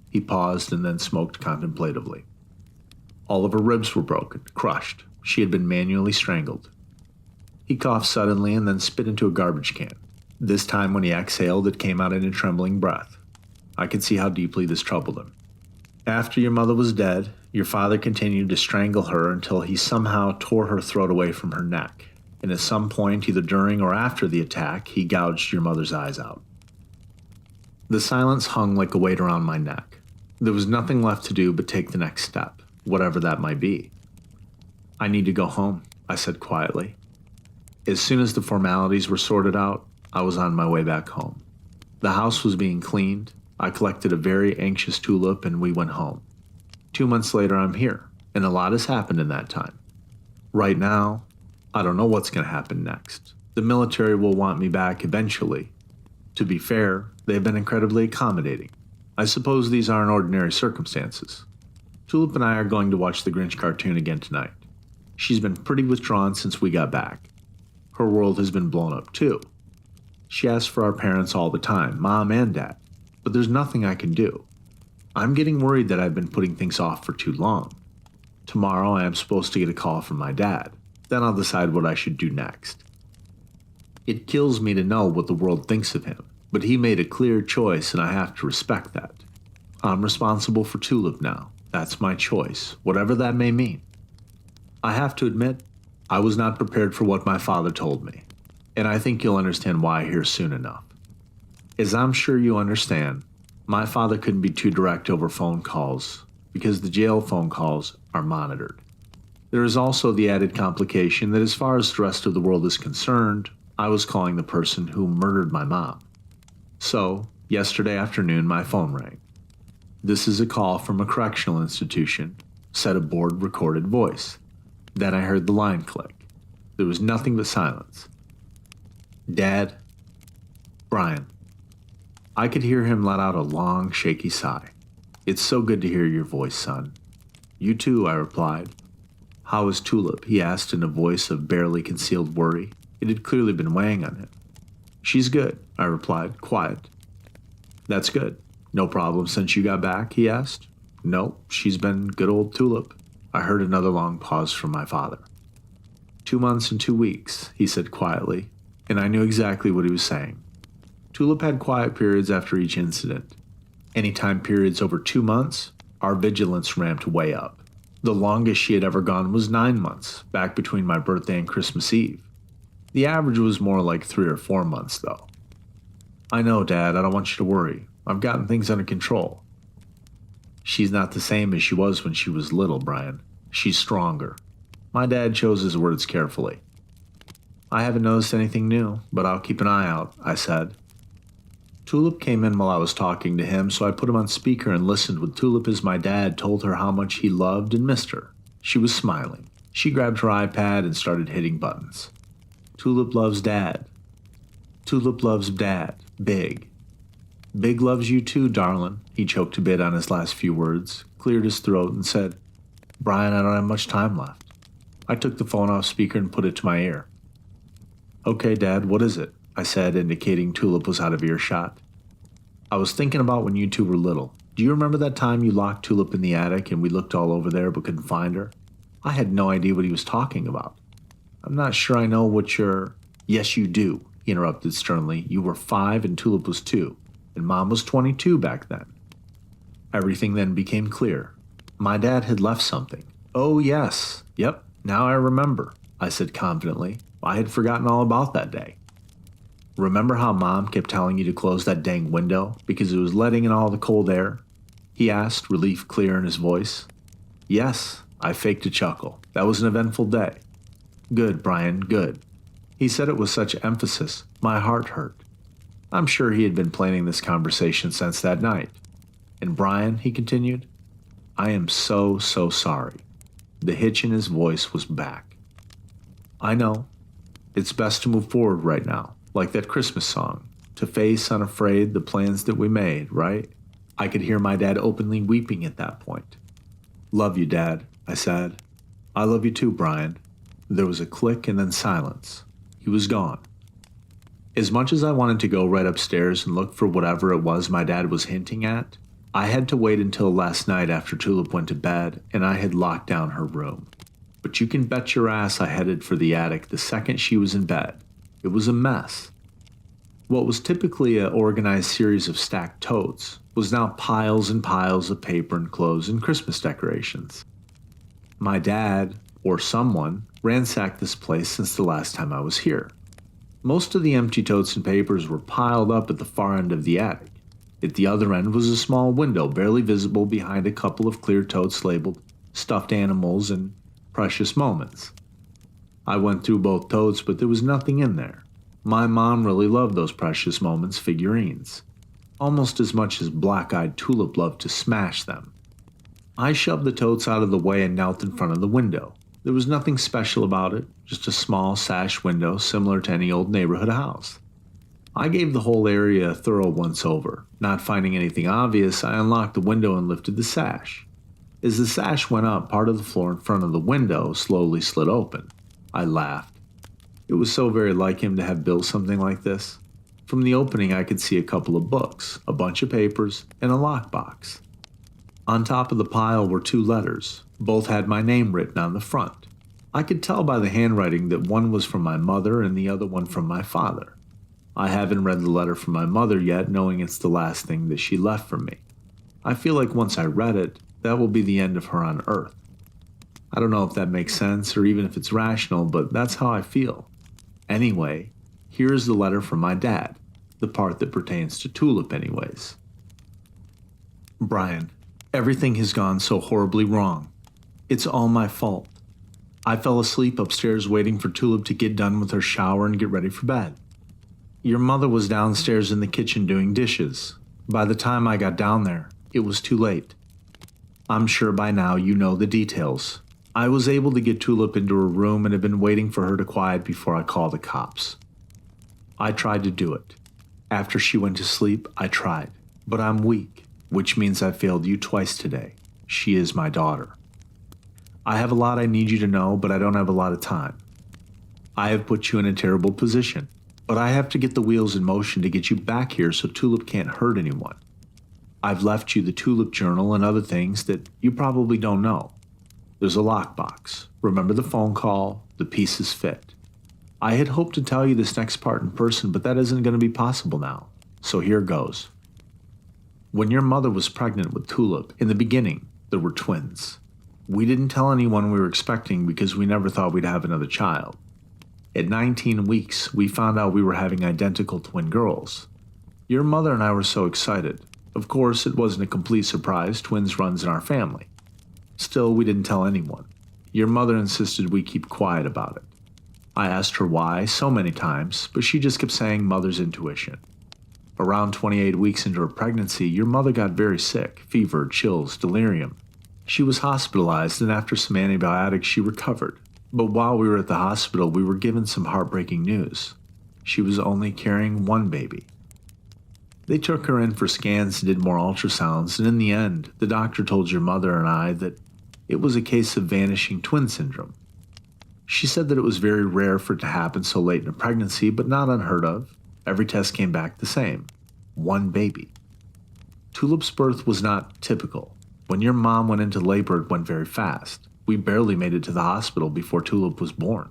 He paused and then smoked contemplatively. All of her ribs were broken, crushed. She had been manually strangled. He coughed suddenly and then spit into a garbage can. This time when he exhaled, it came out in a trembling breath. I could see how deeply this troubled him. After your mother was dead, your father continued to strangle her until he somehow tore her throat away from her neck. And at some point, either during or after the attack, he gouged your mother's eyes out. The silence hung like a weight around my neck. There was nothing left to do but take the next step, whatever that might be. I need to go home, I said quietly. As soon as the formalities were sorted out, I was on my way back home. The house was being cleaned. I collected a very anxious Tulip and we went home. 2 months later, I'm here, and a lot has happened in that time. Right now, I don't know what's going to happen next. The military will want me back eventually. To be fair, they have been incredibly accommodating. I suppose these aren't ordinary circumstances. Tulip and I are going to watch the Grinch cartoon again tonight. She's been pretty withdrawn since we got back. Her world has been blown up too. She asks for our parents all the time, Mom and Dad, but there's nothing I can do. I'm getting worried that I've been putting things off for too long. Tomorrow I am supposed to get a call from my dad. Then I'll decide what I should do next. It kills me to know what the world thinks of him, but he made a clear choice and I have to respect that. I'm responsible for Tulip now. That's my choice, whatever that may mean. I have to admit, I was not prepared for what my father told me, and I think you'll understand why here soon enough. As I'm sure you understand, my father couldn't be too direct over phone calls because the jail phone calls are monitored. There is also the added complication that as far as the rest of the world is concerned, I was calling the person who murdered my mom. So, yesterday afternoon, my phone rang. This is a call from a correctional institution, said a board-recorded voice. Then I heard the line click. There was nothing but silence. Dad? Brian. I could hear him let out a long, shaky sigh. It's so good to hear your voice, son. You too, I replied. How is Tulip? He asked in a voice of barely concealed worry. It had clearly been weighing on him. She's good, I replied, quiet. That's good. No problem since you got back, he asked. No, she's been good old Tulip. I heard another long pause from my father. 2 months and 2 weeks, he said quietly, and I knew exactly what he was saying. Tulip had quiet periods after each incident. Any time periods over 2 months, our vigilance ramped way up. The longest she had ever gone was 9 months, back between my birthday and Christmas Eve. The average was more like 3 or 4 months, though. I know, Dad, I don't want you to worry. I've gotten things under control. She's not the same as she was when she was little, Brian. She's stronger. My dad chose his words carefully. I haven't noticed anything new, but I'll keep an eye out, I said. Tulip came in while I was talking to him, so I put him on speaker and listened with Tulip as my dad told her how much he loved and missed her. She was smiling. She grabbed her iPad and started hitting buttons. Tulip loves Dad. Tulip loves Dad. Big. Big loves you too, darling. He choked a bit on his last few words, cleared his throat, and said, Brian, I don't have much time left. I took the phone off speaker and put it to my ear. Okay, Dad, what is it? I said, indicating Tulip was out of earshot. I was thinking about when you two were little. Do you remember that time you locked Tulip in the attic and we looked all over there but couldn't find her? I had no idea what he was talking about. I'm not sure I know what you're... Yes, you do, he interrupted sternly. You were 5 and Tulip was 2, and Mom was 22 back then. Everything then became clear. My dad had left something. Oh, yes. Yep, now I remember, I said confidently. I had forgotten all about that day. Remember how Mom kept telling you to close that dang window because it was letting in all the cold air? He asked, relief clear in his voice. Yes, I faked a chuckle. That was an eventful day. Good, Brian, good. He said it with such emphasis, my heart hurt. I'm sure he had been planning this conversation since that night. And Brian, he continued, I am so sorry. The hitch in his voice was back. I know. It's best to move forward right now, like that Christmas song, to face unafraid the plans that we made, right? I could hear my dad openly weeping at that point. Love you, Dad, I said. I love you too, Brian. There was a click and then silence. He was gone. As much as I wanted to go right upstairs and look for whatever it was my dad was hinting at, I had to wait until last night after Tulip went to bed and I had locked down her room. But you can bet your ass I headed for the attic the second she was in bed. It was a mess. What was typically an organized series of stacked totes was now piles and piles of paper and clothes and Christmas decorations. My dad, or someone, ransacked this place since the last time I was here. Most of the empty totes and papers were piled up at the far end of the attic. At the other end was a small window barely visible behind a couple of clear totes labeled stuffed animals and precious moments. I went through both totes, but there was nothing in there. My mom really loved those precious moments figurines, almost as much as black-eyed Tulip loved to smash them. I shoved the totes out of the way and knelt in front of the window. There was nothing special about it, just a small sash window similar to any old neighborhood house. I gave the whole area a thorough once-over. Not finding anything obvious, I unlocked the window and lifted the sash. As the sash went up, part of the floor in front of the window slowly slid open. I laughed. It was so very like him to have built something like this. From the opening, I could see a couple of books, a bunch of papers, and a lockbox. On top of the pile were 2 letters. Both had my name written on the front. I could tell by the handwriting that one was from my mother and the other one from my father. I haven't read the letter from my mother yet, knowing it's the last thing that she left for me. I feel like once I read it, that will be the end of her on Earth. I don't know if that makes sense or even if it's rational, but that's how I feel. Anyway, here is the letter from my dad, the part that pertains to Tulip anyways. Brian, everything has gone so horribly wrong. It's all my fault. I fell asleep upstairs waiting for Tulip to get done with her shower and get ready for bed. Your mother was downstairs in the kitchen doing dishes. By the time I got down there, it was too late. I'm sure by now you know the details. I was able to get Tulip into her room and have been waiting for her to quiet before I called the cops. I tried to do it. After she went to sleep, I tried. But I'm weak, which means I failed you twice today. She is my daughter. I have a lot I need you to know, but I don't have a lot of time. I have put you in a terrible position, but I have to get the wheels in motion to get you back here so Tulip can't hurt anyone. I've left you the Tulip journal and other things that you probably don't know. There's a lockbox. Remember the phone call, the pieces fit. I had hoped to tell you this next part in person, but that isn't going to be possible now. So here goes. When your mother was pregnant with Tulip, in the beginning, there were twins. We didn't tell anyone we were expecting because we never thought we'd have another child. At 19 weeks, we found out we were having identical twin girls. Your mother and I were so excited. Of course, it wasn't a complete surprise. Twins runs in our family. Still, we didn't tell anyone. Your mother insisted we keep quiet about it. I asked her why so many times, but she just kept saying mother's intuition. Around 28 weeks into her pregnancy, your mother got very sick, fever, chills, delirium. She was hospitalized, and after some antibiotics, she recovered. But while we were at the hospital, we were given some heartbreaking news. She was only carrying one baby. They took her in for scans and did more ultrasounds, and in the end, the doctor told your mother and I that it was a case of vanishing twin syndrome. She said that it was very rare for it to happen so late in a pregnancy, but not unheard of. Every test came back the same. One baby. Tulip's birth was not typical. When your mom went into labor, it went very fast. We barely made it to the hospital before Tulip was born.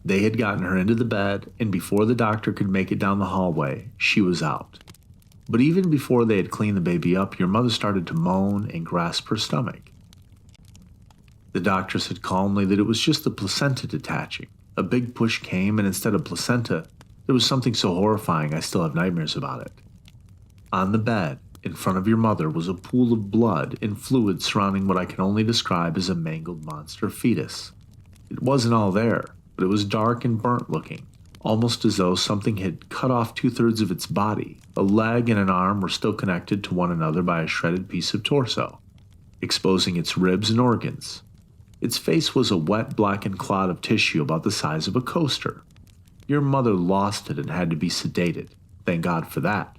They had gotten her into the bed, and before the doctor could make it down the hallway, she was out. But even before they had cleaned the baby up, your mother started to moan and grasp her stomach. The doctor said calmly that it was just the placenta detaching. A big push came, and instead of placenta, there was something so horrifying I still have nightmares about it. On the bed, in front of your mother, was a pool of blood and fluid surrounding what I can only describe as a mangled monster fetus. It wasn't all there, but it was dark and burnt looking, almost as though something had cut off 2/3 of its body. A leg and an arm were still connected to one another by a shredded piece of torso, exposing its ribs and organs. Its face was a wet, blackened clot of tissue about the size of a coaster. Your mother lost it and had to be sedated. Thank God for that.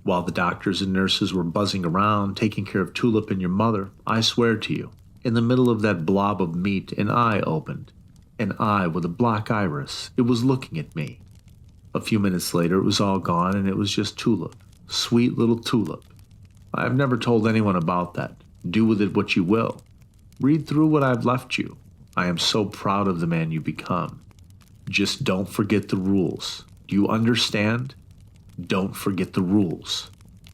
While the doctors and nurses were buzzing around, taking care of Tulip and your mother, I swear to you, in the middle of that blob of meat, an eye opened. An eye with a black iris. It was looking at me. A few minutes later, it was all gone, and it was just Tulip. Sweet little Tulip. I have never told anyone about that. Do with it what you will. Read through what I've left you. I am so proud of the man you become. Just don't forget the rules. Do you understand? Don't forget the rules.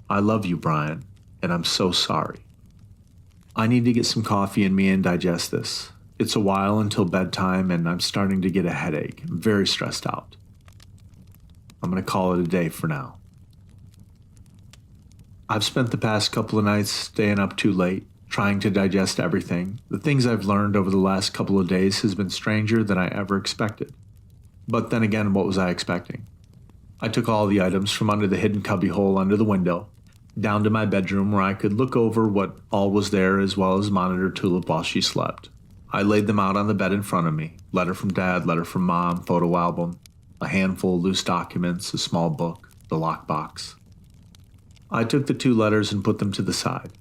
I love you, Brian, and I'm so sorry. I need to get some coffee in me and digest this. It's a while until bedtime, and I'm starting to get a headache. I'm very stressed out. I'm going to call it a day for now. I've spent the past couple of nights staying up too late, trying to digest everything. The things I've learned over the last couple of days has been stranger than I ever expected. But then again, what was I expecting? I took all the items from under the hidden cubbyhole under the window, down to my bedroom where I could look over what all was there as well as monitor Tulip while she slept. I laid them out on the bed in front of me. Letter from Dad, letter from Mom, photo album, a handful of loose documents, a small book, the lockbox. I took the 2 letters and put them to the side.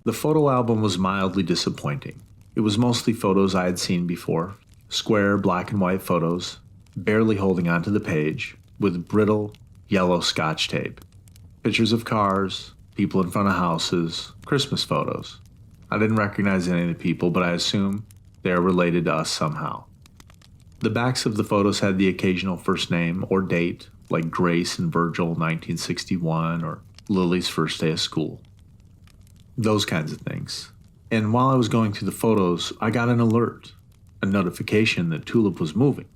The photo album was mildly disappointing. It was mostly photos I had seen before, square black and white photos, barely holding onto the page, with brittle, yellow Scotch tape. Pictures of cars, people in front of houses, Christmas photos. I didn't recognize any of the people, but I assume they are related to us somehow. The backs of the photos had the occasional first name or date, like Grace and Virgil 1961 or Lily's first day of school. Those kinds of things. And while I was going through the photos, I got an alert, a notification that Tulip was moving.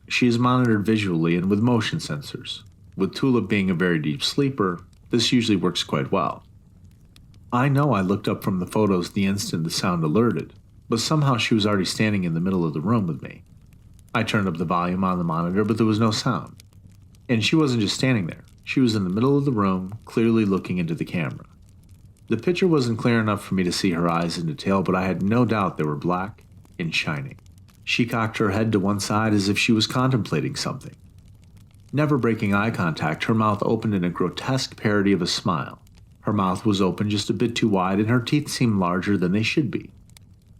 She is monitored visually and with motion sensors. With Tulip being a very deep sleeper, this usually works quite well. I know I looked up from the photos the instant the sound alerted, but somehow she was already standing in the middle of the room with me. I turned up the volume on the monitor, but there was no sound. And she wasn't just standing there. She was in the middle of the room, clearly looking into the camera. The picture wasn't clear enough for me to see her eyes in detail, but I had no doubt they were black and shining. She cocked her head to one side as if she was contemplating something. Never breaking eye contact, her mouth opened in a grotesque parody of a smile. Her mouth was open just a bit too wide, and her teeth seemed larger than they should be.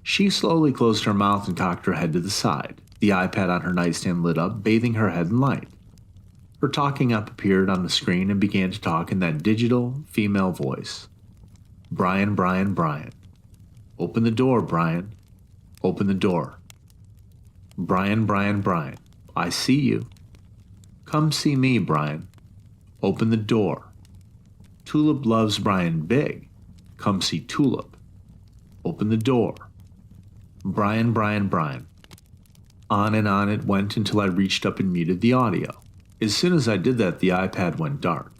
She slowly closed her mouth and cocked her head to the side. The iPad on her nightstand lit up, bathing her head in light. Her talking up appeared on the screen and began to talk in that digital, female voice. Brian, Brian, Brian. Open the door, Brian. Open the door. Brian, Brian, Brian. I see you. Come see me, Brian. Open the door. Tulip loves Brian big. Come see Tulip. Open the door. Brian, Brian, Brian. On and on it went until I reached up and muted the audio. As soon as I did that, the iPad went dark.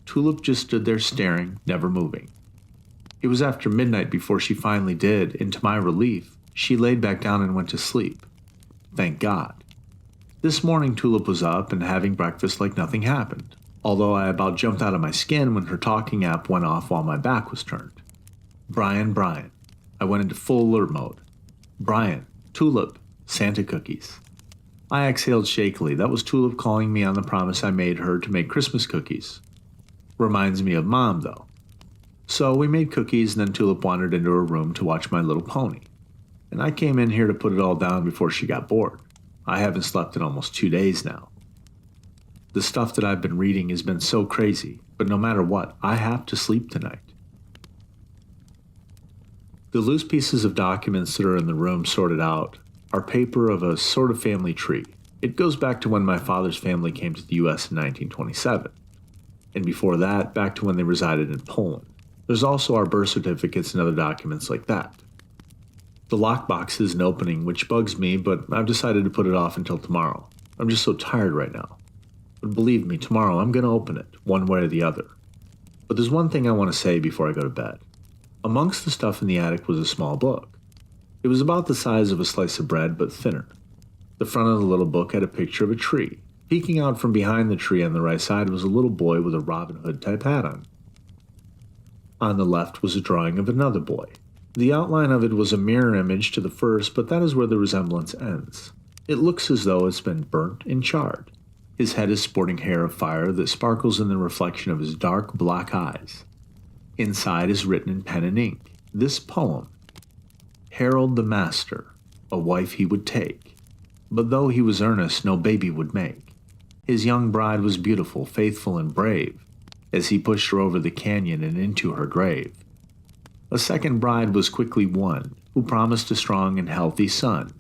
Tulip just stood there staring, never moving. It was after midnight before she finally did, and to my relief, she laid back down and went to sleep. Thank God. This morning Tulip was up and having breakfast like nothing happened, although I about jumped out of my skin when her talking app went off while my back was turned. Brian, Brian. I went into full alert mode. Brian, Tulip, Santa cookies. I exhaled shakily. That was Tulip calling me on the promise I made her to make Christmas cookies. Reminds me of Mom, though. So we made cookies, and then Tulip wandered into her room to watch My Little Pony. And I came in here to put it all down before she got bored. I haven't slept in almost 2 days now. The stuff that I've been reading has been so crazy, but no matter what, I have to sleep tonight. The loose pieces of documents that are in the room sorted out are paper of a sort of family tree. It goes back to when my father's family came to the US in 1927, and before that, back to when they resided in Poland. There's also our birth certificates and other documents like that. The lockbox is an opening, which bugs me, but I've decided to put it off until tomorrow. I'm just so tired right now. But believe me, tomorrow I'm going to open it, one way or the other. But there's one thing I want to say before I go to bed. Amongst the stuff in the attic was a small book. It was about the size of a slice of bread, but thinner. The front of the little book had a picture of a tree. Peeking out from behind the tree on the right side was a little boy with a Robin Hood type hat on. On the left was a drawing of another boy. The outline of it was a mirror image to the first, but that is where the resemblance ends. It looks as though it's been burnt and charred. His head is sporting hair of fire that sparkles in the reflection of his dark black eyes. Inside is written in pen and ink this poem: Harold the Master, a wife he would take, but though he was earnest, no baby would make. His young bride was beautiful, faithful, and brave, as he pushed her over the canyon and into her grave. A second bride was quickly won, who promised a strong and healthy son.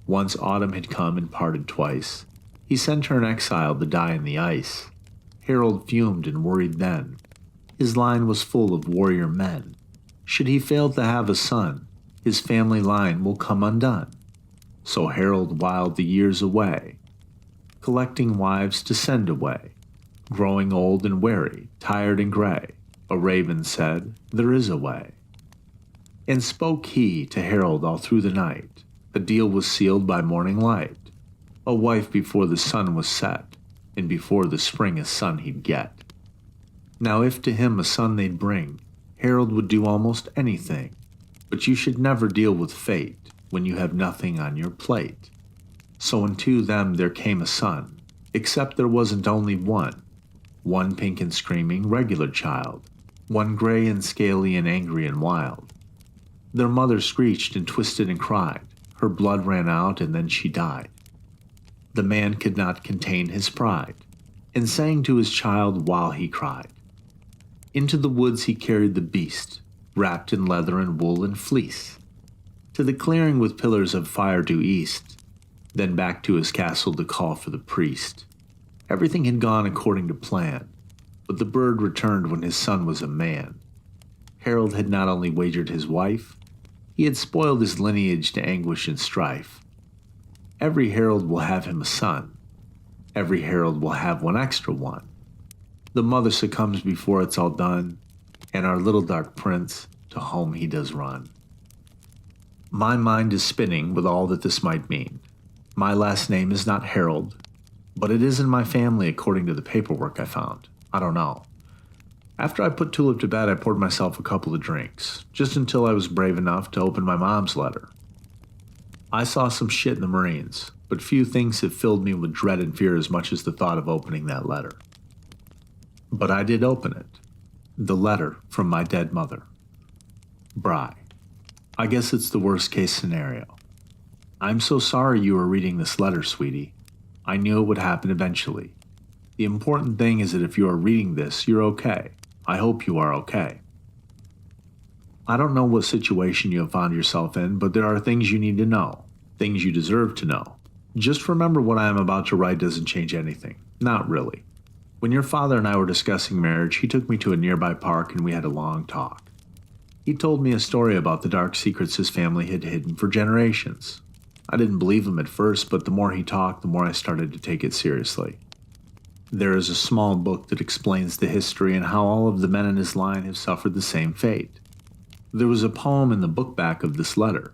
Once autumn had come and parted twice, he sent her in exile to die in the ice. Harold fumed and worried then. His line was full of warrior men. Should he fail to have a son, his family line will come undone. So Harold whiled the years away, collecting wives to send away. Growing old and weary, tired and gray, a raven said, "There is a way." And spoke he to Harold all through the night. The deal was sealed by morning light. A wife before the sun was set, and before the spring a son he'd get. Now if to him a son they'd bring, Harold would do almost anything. But you should never deal with fate when you have nothing on your plate. So unto them there came a son, except there wasn't only one. One pink and screaming regular child, one gray and scaly and angry and wild. Their mother screeched and twisted and cried. Her blood ran out and then she died. The man could not contain his pride, and sang to his child while he cried. Into the woods he carried the beast, wrapped in leather and wool and fleece, to the clearing with pillars of fire due east, then back to his castle to call for the priest. Everything had gone according to plan, but the bird returned when his son was a man. Harold had not only wagered his wife, he had spoiled his lineage to anguish and strife. Every Harold will have him a son. Every Harold will have one extra one. The mother succumbs before it's all done, and our little dark prince, to home he does run. My mind is spinning with all that this might mean. My last name is not Harold, but it is in my family according to the paperwork I found. I don't know. After I put Tulip to bed, I poured myself a couple of drinks, just until I was brave enough to open my mom's letter. I saw some shit in the Marines, but few things have filled me with dread and fear as much as the thought of opening that letter. But I did open it. The letter from my dead mother. Bri, I guess it's the worst case scenario. I'm so sorry you were reading this letter, sweetie. I knew it would happen eventually. The important thing is that if you are reading this, you're okay. I hope you are okay. I don't know what situation you have found yourself in, but there are things you need to know, things you deserve to know. Just remember what I am about to write doesn't change anything. Not really. When your father and I were discussing marriage, he took me to a nearby park and we had a long talk. He told me a story about the dark secrets his family had hidden for generations. I didn't believe him at first, but the more he talked, the more I started to take it seriously. There is a small book that explains the history and how all of the men in his line have suffered the same fate. There was a poem in the book back of this letter.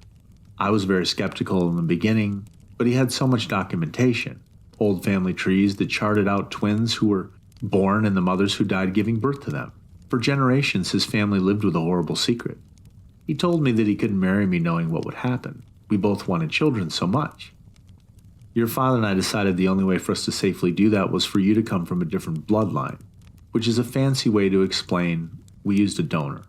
I was very skeptical in the beginning, but he had so much documentation. Old family trees that charted out twins who were born and the mothers who died giving birth to them. For generations, his family lived with a horrible secret. He told me that he couldn't marry me knowing what would happen. We both wanted children so much. Your father and I decided the only way for us to safely do that was for you to come from a different bloodline, which is a fancy way to explain we used a donor.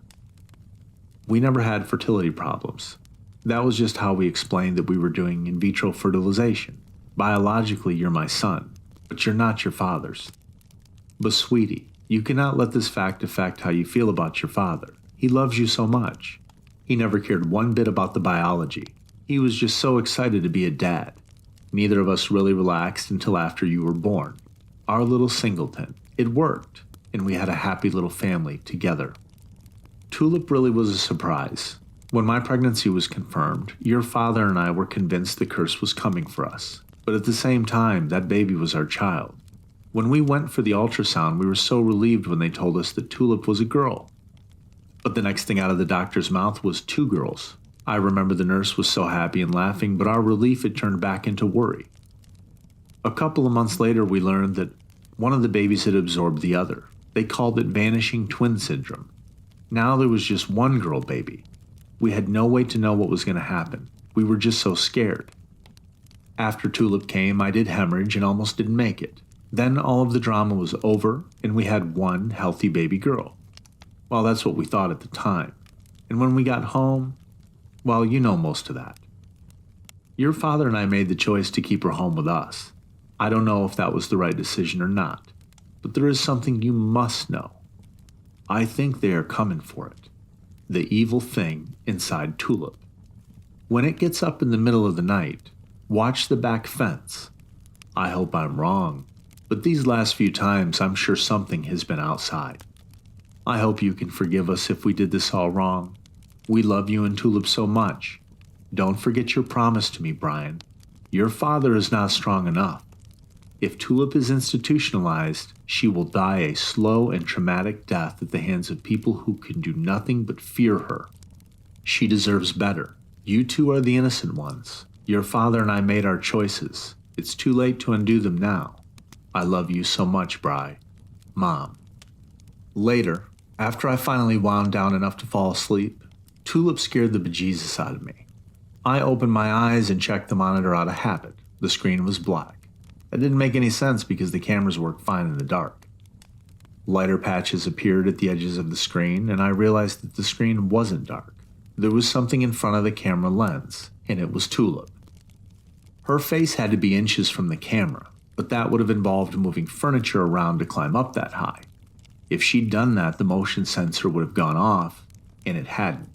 We never had fertility problems. That was just how we explained that we were doing in vitro fertilization. Biologically, you're my son. but you're not your father's. But sweetie, you cannot let this fact affect how you feel about your father. He loves you so much. He never cared one bit about the biology. He was just so excited to be a dad. Neither of us really relaxed until after you were born. Our little singleton. It worked, and we had a happy little family together. Tulip really was a surprise. When my pregnancy was confirmed, your father and I were convinced the curse was coming for us. But at the same time, that baby was our child. When we went for the ultrasound, we were so relieved when they told us that Tulip was a girl. But the next thing out of the doctor's mouth was 2 girls. I remember the nurse was so happy and laughing, but our relief had turned back into worry. A couple of months later, we learned that one of the babies had absorbed the other. They called it vanishing twin syndrome. Now there was just 1 girl baby. We had no way to know what was going to happen. We were just so scared. After Tulip came, I did hemorrhage and almost didn't make it. Then all of the drama was over, and we had 1 healthy baby girl. Well, that's what we thought at the time. And when we got home, well, you know most of that. Your father and I made the choice to keep her home with us. I don't know if that was the right decision or not, but there is something you must know. I think they are coming for it. The evil thing inside Tulip. When it gets up in the middle of the night, watch the back fence. I hope I'm wrong, but these last few times I'm sure something has been outside. I hope you can forgive us if we did this all wrong. We love you and Tulip so much. Don't forget your promise to me, Brian. Your father is not strong enough. If Tulip is institutionalized, she will die a slow and traumatic death at the hands of people who can do nothing but fear her. She deserves better. You two are the innocent ones. Your father and I made our choices. It's too late to undo them now. I love you so much, Bri. Mom. Later, after I finally wound down enough to fall asleep, Tulip scared the bejesus out of me. I opened my eyes and checked the monitor out of habit. The screen was black. That didn't make any sense because the cameras work fine in the dark. Lighter patches appeared at the edges of the screen, and I realized that the screen wasn't dark. There was something in front of the camera lens, and it was Tulip. Her face had to be inches from the camera, but that would have involved moving furniture around to climb up that high. If she'd done that, the motion sensor would have gone off, and it hadn't.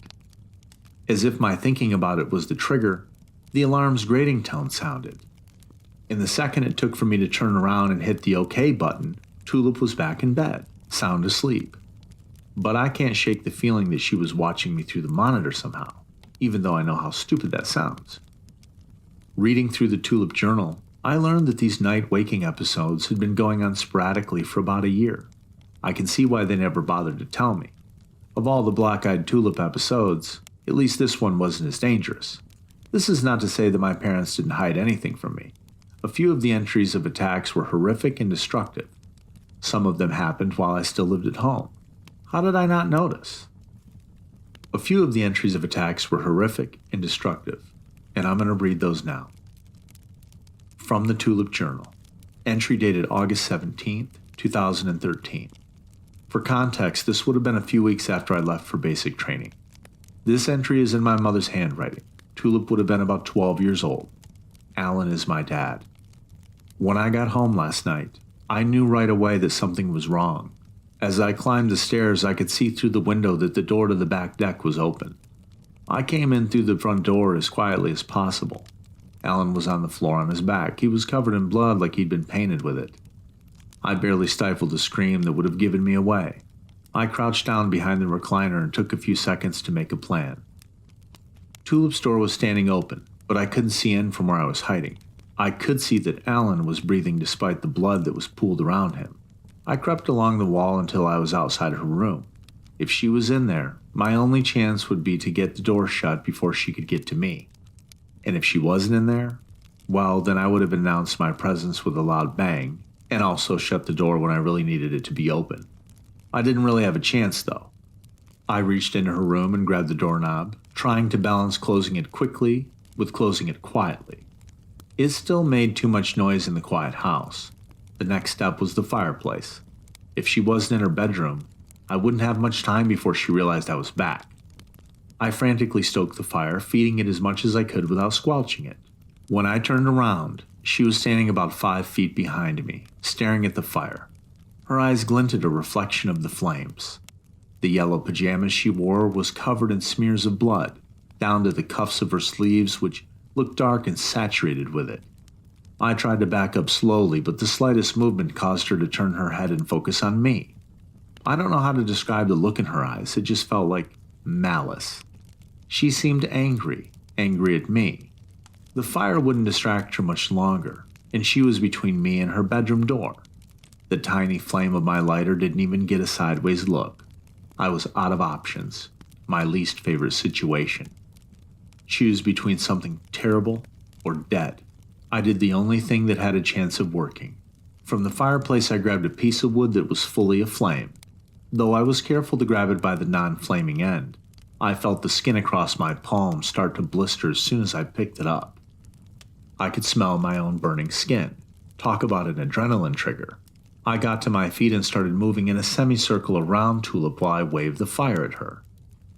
As if my thinking about it was the trigger, the alarm's grating tone sounded. In the second it took for me to turn around and hit the OK button, Tulip was back in bed, sound asleep. But I can't shake the feeling that she was watching me through the monitor somehow, even though I know how stupid that sounds. Reading through the Tulip journal, I learned that these night waking episodes had been going on sporadically for about a year. I can see why they never bothered to tell me. Of all the black-eyed Tulip episodes, at least this one wasn't as dangerous. This is not to say that my parents didn't hide anything from me. A few of the entries of attacks were horrific and destructive. Some of them happened while I still lived at home. How did I not notice? A few of the entries of attacks were horrific and destructive, and I'm going to read those now. From the Tulip Journal. Entry dated August 17th, 2013. For context, this would have been a few weeks after I left for basic training. This entry is in my mother's handwriting. Tulip would have been about 12 years old. Alan is my dad. When I got home last night, I knew right away that something was wrong. As I climbed the stairs, I could see through the window that the door to the back deck was open. I came in through the front door as quietly as possible. Alan was on the floor on his back. He was covered in blood like he'd been painted with it. I barely stifled a scream that would have given me away. I crouched down behind the recliner and took a few seconds to make a plan. Tulip's door was standing open, but I couldn't see in from where I was hiding. I could see that Alan was breathing despite the blood that was pooled around him. I crept along the wall until I was outside her room. If she was in there, my only chance would be to get the door shut before she could get to me. And if she wasn't in there, well, then I would have announced my presence with a loud bang, and also shut the door when I really needed it to be open. I didn't really have a chance, though. I reached into her room and grabbed the doorknob, trying to balance closing it quickly with closing it quietly. It still made too much noise in the quiet house. The next step was the fireplace. If she wasn't in her bedroom, I wouldn't have much time before she realized I was back. I frantically stoked the fire, feeding it as much as I could without squelching it. When I turned around, She was standing about 5 feet behind me, staring at the fire. Her eyes glinted a reflection of the flames. The yellow pajamas she wore was covered in smears of blood, down to the cuffs of her sleeves, which looked dark and saturated with it. I tried to back up slowly, but the slightest movement caused her to turn her head and focus on me. I don't know how to describe the look in her eyes, it just felt like malice. She seemed angry at me. The fire wouldn't distract her much longer, and she was between me and her bedroom door. The tiny flame of my lighter didn't even get a sideways look. I was out of options, my least favorite situation. Choose between something terrible or dead. I did the only thing that had a chance of working. From the fireplace I grabbed a piece of wood that was fully aflame. Though I was careful to grab it by the non-flaming end, I felt the skin across my palm start to blister as soon as I picked it up. I could smell my own burning skin. Talk about an adrenaline trigger. I got to my feet and started moving in a semicircle around Tulip while I waved the fire at her.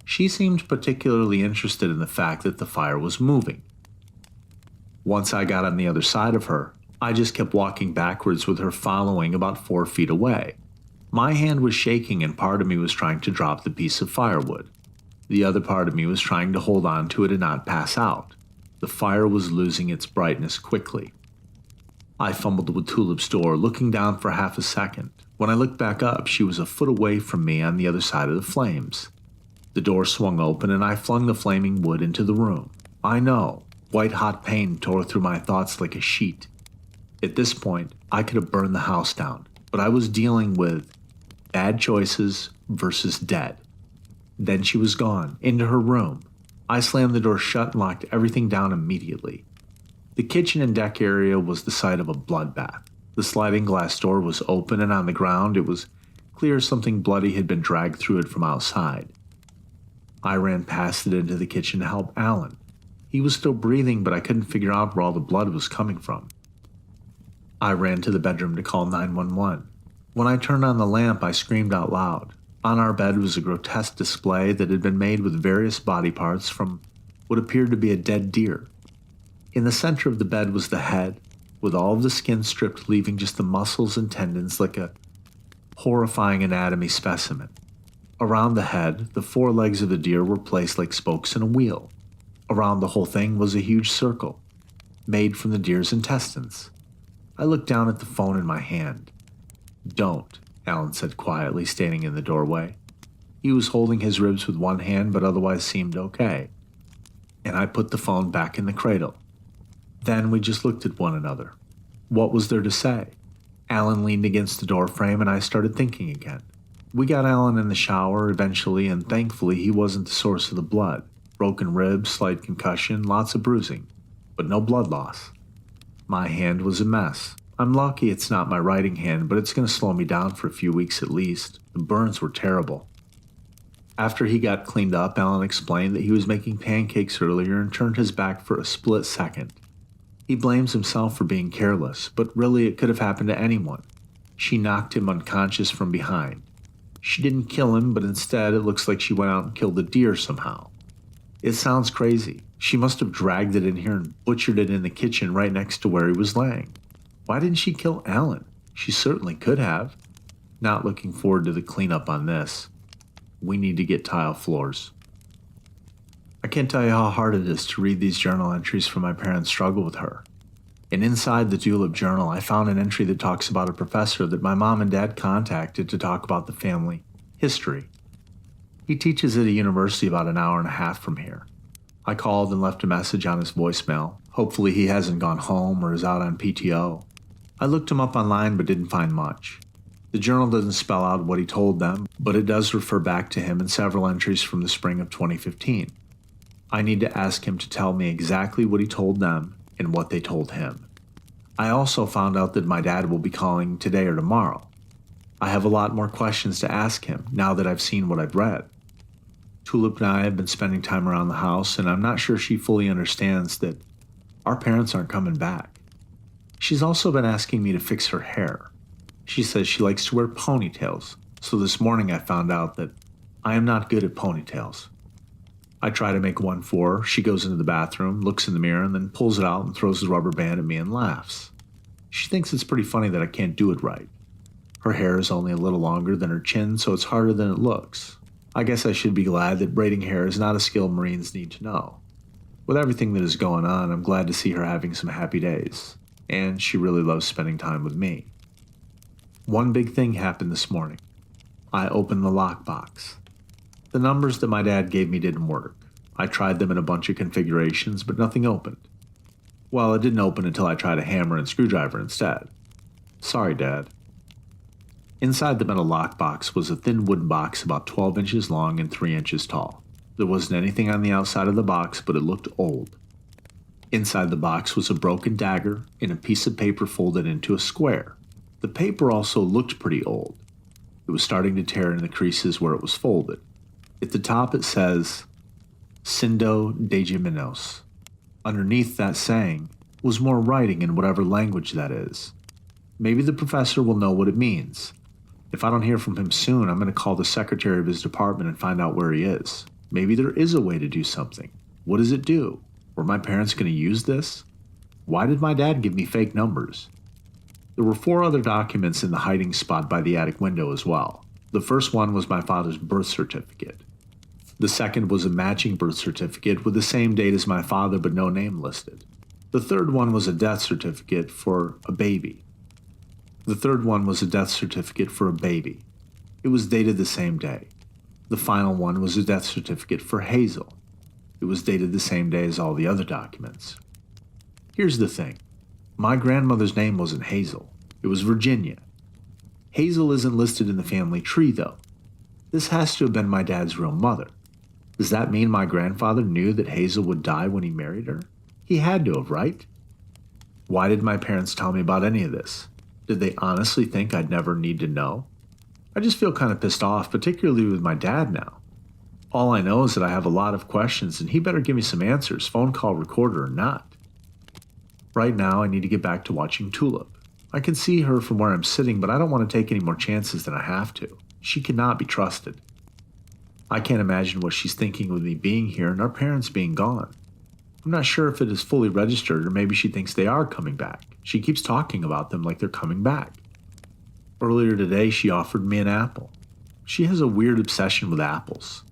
She seemed particularly interested in the fact that the fire was moving. Once I got on the other side of her, I just kept walking backwards with her following about 4 feet away. My hand was shaking and part of me was trying to drop the piece of firewood. The other part of me was trying to hold on to it and not pass out. The fire was losing its brightness quickly. I fumbled with Tulip's door, looking down for half a second. When I looked back up, she was a foot away from me on the other side of the flames. The door swung open and I flung the flaming wood into the room. I know, white-hot pain tore through my thoughts like a sheet. At this point, I could have burned the house down, but I was dealing with bad choices versus dead. Then she was gone, into her room. I slammed the door shut and locked everything down immediately. The kitchen and deck area was the site of a bloodbath. The sliding glass door was open and on the ground it was clear something bloody had been dragged through it from outside. I ran past it into the kitchen to help Alan. He was still breathing, but I couldn't figure out where all the blood was coming from. I ran to the bedroom to call 911. When I turned on the lamp, I screamed out loud. On our bed was a grotesque display that had been made with various body parts from what appeared to be a dead deer. In the center of the bed was the head, with all of the skin stripped, leaving just the muscles and tendons like a horrifying anatomy specimen. Around the head, the 4 legs of the deer were placed like spokes in a wheel. Around the whole thing was a huge circle, made from the deer's intestines. I looked down at the phone in my hand. "Don't," Alan said quietly, standing in the doorway. He was holding his ribs with one hand, but otherwise seemed okay. And I put the phone back in the cradle. Then we just looked at one another. What was there to say? Alan leaned against the doorframe and I started thinking again. We got Alan in the shower eventually, and thankfully he wasn't the source of the blood. Broken ribs, slight concussion, lots of bruising, but no blood loss. My hand was a mess. I'm lucky it's not my writing hand, but it's going to slow me down for a few weeks at least. The burns were terrible. After he got cleaned up, Alan explained that he was making pancakes earlier and turned his back for a split second. He blames himself for being careless, but really it could have happened to anyone. She knocked him unconscious from behind. She didn't kill him, but instead it looks like she went out and killed a deer somehow. It sounds crazy. She must have dragged it in here and butchered it in the kitchen right next to where he was laying. Why didn't she kill Alan? She certainly could have. Not looking forward to the cleanup on this. We need to get tile floors. I can't tell you how hard it is to read these journal entries from my parents' struggle with her. And inside the Tulip journal, I found an entry that talks about a professor that my mom and dad contacted to talk about the family history. He teaches at a university about an hour and a half from here. I called and left a message on his voicemail. Hopefully he hasn't gone home or is out on PTO. I looked him up online but didn't find much. The journal doesn't spell out what he told them, but it does refer back to him in several entries from the spring of 2015. I need to ask him to tell me exactly what he told them and what they told him. I also found out that my dad will be calling today or tomorrow. I have a lot more questions to ask him now that I've seen what I've read. Tulip and I have been spending time around the house, and I'm not sure she fully understands that our parents aren't coming back. She's also been asking me to fix her hair. She says she likes to wear ponytails, so this morning I found out that I am not good at ponytails. I try to make one for her. She goes into the bathroom, looks in the mirror, and then pulls it out and throws the rubber band at me and laughs. She thinks it's pretty funny that I can't do it right. Her hair is only a little longer than her chin, so it's harder than it looks. I guess I should be glad that braiding hair is not a skill Marines need to know. With everything that is going on, I'm glad to see her having some happy days, and she really loves spending time with me. One big thing happened this morning. I opened the lockbox. The numbers that my dad gave me didn't work. I tried them in a bunch of configurations, but nothing opened. Well, it didn't open until I tried a hammer and screwdriver instead. Sorry, Dad. Inside the metal lockbox was a thin wooden box about 12 inches long and 3 inches tall. There wasn't anything on the outside of the box, but it looked old. Inside the box was a broken dagger and a piece of paper folded into a square. The paper also looked pretty old. It was starting to tear in the creases where it was folded. At the top it says, Sindo Dejiminos. Underneath that saying was more writing in whatever language that is. Maybe the professor will know what it means. If I don't hear from him soon, I'm going to call the secretary of his department and find out where he is. Maybe there is a way to do something. What does it do? Were my parents going to use this? Why did my dad give me fake numbers? There were 4 other documents in the hiding spot by the attic window as well. The first one was my father's birth certificate. The second was a matching birth certificate with the same date as my father but no name listed. The third one was a death certificate for a baby. It was dated the same day. The final one was a death certificate for Hazel. It was dated the same day as all the other documents. Here's the thing. My grandmother's name wasn't Hazel. It was Virginia. Hazel isn't listed in the family tree, though. This has to have been my dad's real mother. Does that mean my grandfather knew that Hazel would die when he married her? He had to have, right? Why did my parents tell me about any of this? Did they honestly think I'd never need to know? I just feel kind of pissed off, particularly with my dad now. All I know is that I have a lot of questions and he better give me some answers, phone call recorder or not. Right now, I need to get back to watching Tulip. I can see her from where I'm sitting, but I don't want to take any more chances than I have to. She cannot be trusted. I can't imagine what she's thinking with me being here and our parents being gone. I'm not sure if it is fully registered or maybe she thinks they are coming back. She keeps talking about them like they're coming back. Earlier today, she offered me an apple. She has a weird obsession with apples.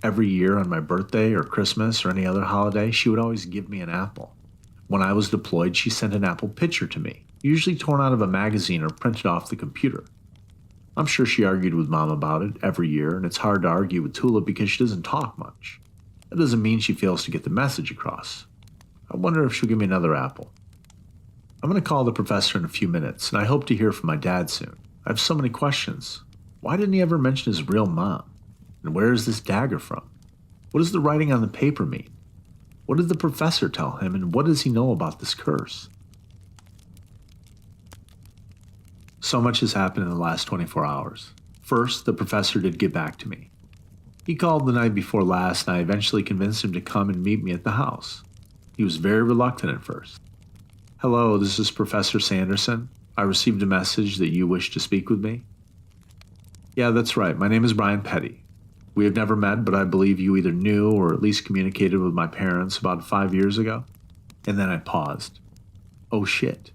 Every year on my birthday or Christmas or any other holiday, she would always give me an apple. When I was deployed, she sent an apple picture to me, usually torn out of a magazine or printed off the computer. I'm sure she argued with Mom about it every year, and it's hard to argue with Tulip because she doesn't talk much. That doesn't mean she fails to get the message across. I wonder if she'll give me another apple. I'm going to call the professor in a few minutes, and I hope to hear from my dad soon. I have so many questions. Why didn't he ever mention his real mom? And where is this dagger from? What does the writing on the paper mean? What did the professor tell him, and what does he know about this curse? So much has happened in the last 24 hours. First, the professor did get back to me. He called the night before last, and I eventually convinced him to come and meet me at the house. He was very reluctant at first. Hello, this is Professor Sanderson. I received a message that you wish to speak with me. Yeah, that's right. My name is Brian Petty. We have never met, but I believe you either knew or at least communicated with my parents about 5 years ago. And then I paused. Oh shit.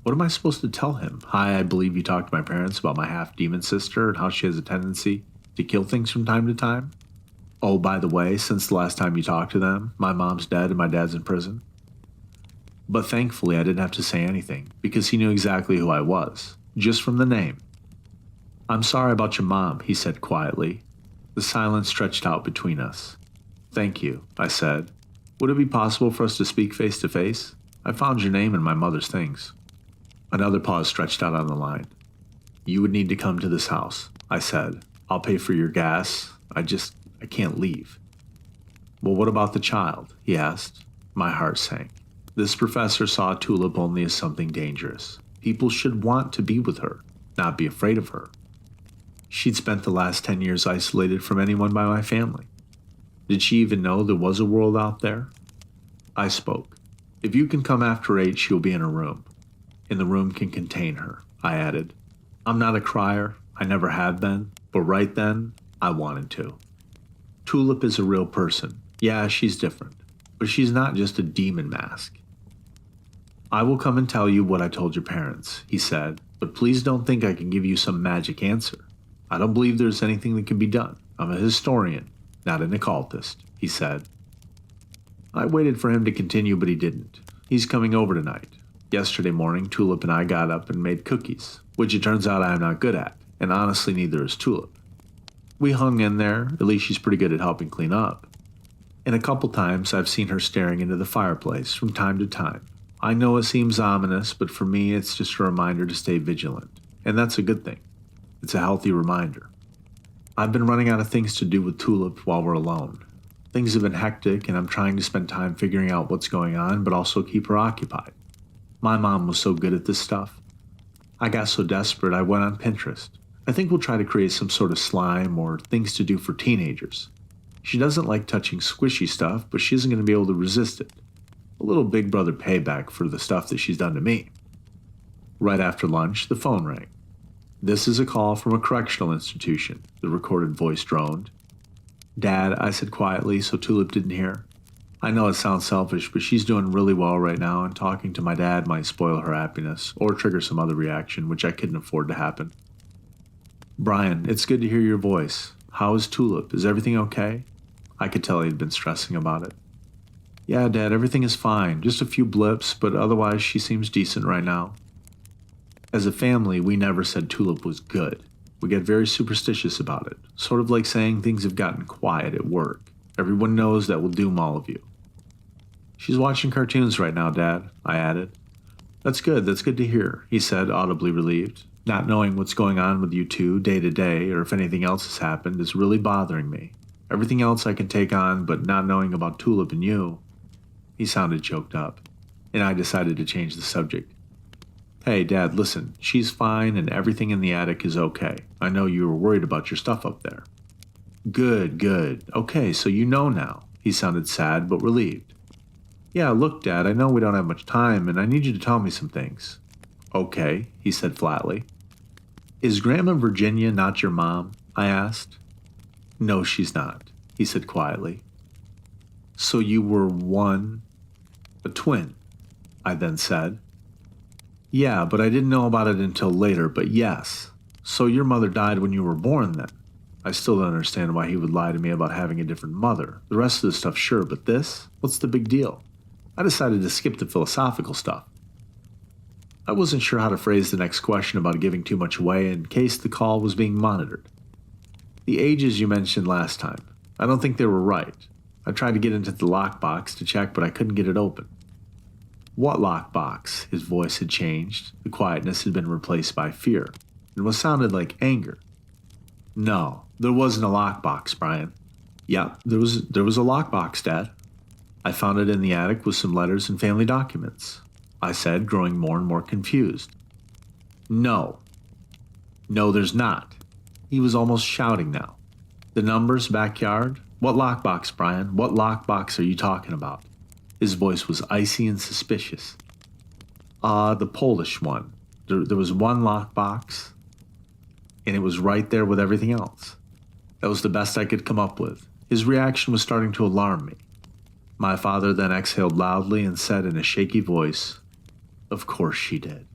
What am I supposed to tell him? Hi, I believe you talked to my parents about my half-demon sister and how she has a tendency to kill things from time to time. Oh, by the way, since the last time you talked to them, my mom's dead and my dad's in prison. But thankfully, I didn't have to say anything because he knew exactly who I was, just from the name. I'm sorry about your mom, he said quietly. The silence stretched out between us. Thank you, I said. Would it be possible for us to speak face to face? I found your name in my mother's things. Another pause stretched out on the line. You would need to come to this house, I said. I'll pay for your gas. I can't leave. Well, what about the child? He asked. My heart sank. This professor saw Tulip only as something dangerous. People should want to be with her, not be afraid of her. She'd spent the last 10 years isolated from anyone by my family. Did she even know there was a world out there? I spoke. If you can come after 8, she'll be in her room. And the room can contain her, I added. I'm not a crier, I never have been, but right then, I wanted to. Tulip is a real person. Yeah, she's different, but she's not just a demon mask. I will come and tell you what I told your parents, he said, but please don't think I can give you some magic answer. I don't believe there's anything that can be done. I'm a historian, not an occultist, he said. I waited for him to continue, but he didn't. He's coming over tonight. Yesterday morning, Tulip and I got up and made cookies, which it turns out I am not good at, and honestly neither is Tulip. We hung in there, at least she's pretty good at helping clean up. And a couple times I've seen her staring into the fireplace from time to time. I know it seems ominous, but for me it's just a reminder to stay vigilant, and that's a good thing. It's a healthy reminder. I've been running out of things to do with Tulip while we're alone. Things have been hectic, and I'm trying to spend time figuring out what's going on, but also keep her occupied. My mom was so good at this stuff. I got so desperate I went on Pinterest. I think we'll try to create some sort of slime or things to do for teenagers. She doesn't like touching squishy stuff, but she isn't going to be able to resist it. A little big brother payback for the stuff that she's done to me. Right after lunch, the phone rang. This is a call from a correctional institution, the recorded voice droned. Dad, I said quietly so Tulip didn't hear. I know it sounds selfish, but she's doing really well right now, and talking to my dad might spoil her happiness or trigger some other reaction, which I couldn't afford to happen. Brian, it's good to hear your voice. How is Tulip? Is everything okay? I could tell he'd been stressing about it. Yeah, Dad, everything is fine. Just a few blips, but otherwise she seems decent right now. As a family, we never said Tulip was good. We get very superstitious about it, sort of like saying things have gotten quiet at work. Everyone knows that will doom all of you. She's watching cartoons right now, Dad, I added. That's good to hear, he said, audibly relieved. Not knowing what's going on with you two day to day, or if anything else has happened, is really bothering me. Everything else I can take on, but not knowing about Tulip and you. He sounded choked up, and I decided to change the subject. Hey, Dad, listen, she's fine and everything in the attic is okay. I know you were worried about your stuff up there. Good. Okay, so you know now. He sounded sad but relieved. Yeah, look, Dad, I know we don't have much time, and I need you to tell me some things. Okay, he said flatly. Is Grandma Virginia not your mom? I asked. No, she's not, he said quietly. So you were a twin, I then said. Yeah, but I didn't know about it until later, but yes. So your mother died when you were born then? I still don't understand why he would lie to me about having a different mother. The rest of the stuff, sure, but this? What's the big deal? I decided to skip the philosophical stuff. I wasn't sure how to phrase the next question about giving too much away in case the call was being monitored. The ages you mentioned last time, I don't think they were right. I tried to get into the lockbox to check, but I couldn't get it open. What lockbox? His voice had changed. The quietness had been replaced by fear, and what sounded like anger. No, there wasn't a lockbox, Brian. Yeah, there was a lockbox, Dad. I found it in the attic with some letters and family documents, I said, growing more and more confused. No, there's not. He was almost shouting now. The numbers, backyard? What lockbox, Brian? What lockbox are you talking about? His voice was icy and suspicious. The Polish one. There was one lockbox, and it was right there with everything else. That was the best I could come up with. His reaction was starting to alarm me. My father then exhaled loudly and said in a shaky voice, Of course she did.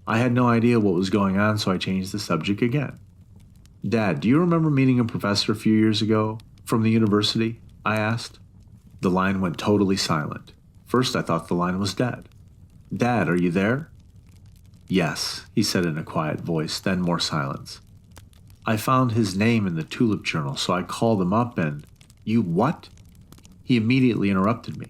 I had no idea what was going on, so I changed the subject again. Dad, do you remember meeting a professor a few years ago from the university? I asked. The line went totally silent. First I thought the line was dead. Dad, are you there? Yes, he said in a quiet voice, then more silence. I found his name in the Tulip Journal, so I called him up and... You what? He immediately interrupted me.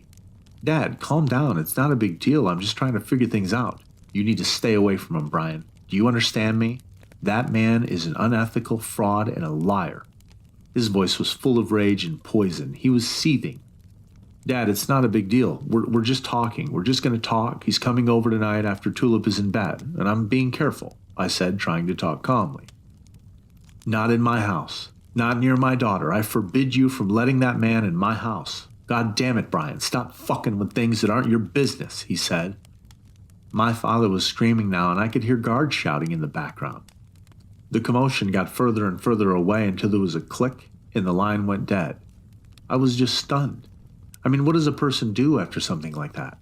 Dad, calm down. It's not a big deal. I'm just trying to figure things out. You need to stay away from him, Brian. Do you understand me? That man is an unethical fraud and a liar. His voice was full of rage and poison. He was seething. Dad, it's not a big deal. We're just talking. We're just going to talk. He's coming over tonight after Tulip is in bed, and I'm being careful, I said, trying to talk calmly. Not in my house. Not near my daughter. I forbid you from letting that man in my house. God damn it, Brian. Stop fucking with things that aren't your business, he said. My father was screaming now, and I could hear guards shouting in the background. The commotion got further and further away until there was a click, and the line went dead. I was just stunned. I mean, what does a person do after something like that?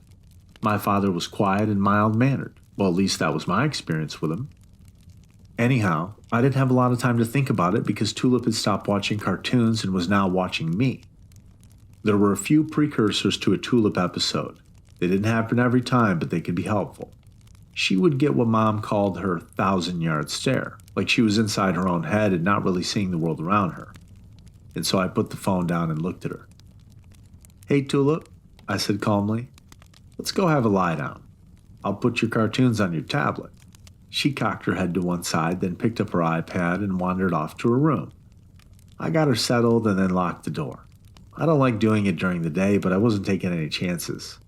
My father was quiet and mild-mannered. Well, at least that was my experience with him. Anyhow, I didn't have a lot of time to think about it because Tulip had stopped watching cartoons and was now watching me. There were a few precursors to a Tulip episode. They didn't happen every time, but they could be helpful. She would get what Mom called her 1,000-yard stare, like she was inside her own head and not really seeing the world around her. And so I put the phone down and looked at her. "Hey, Tulip," I said calmly. "Let's go have a lie down. I'll put your cartoons on your tablet." She cocked her head to one side, then picked up her iPad and wandered off to her room. I got her settled and then locked the door. I don't like doing it during the day, but I wasn't taking any chances.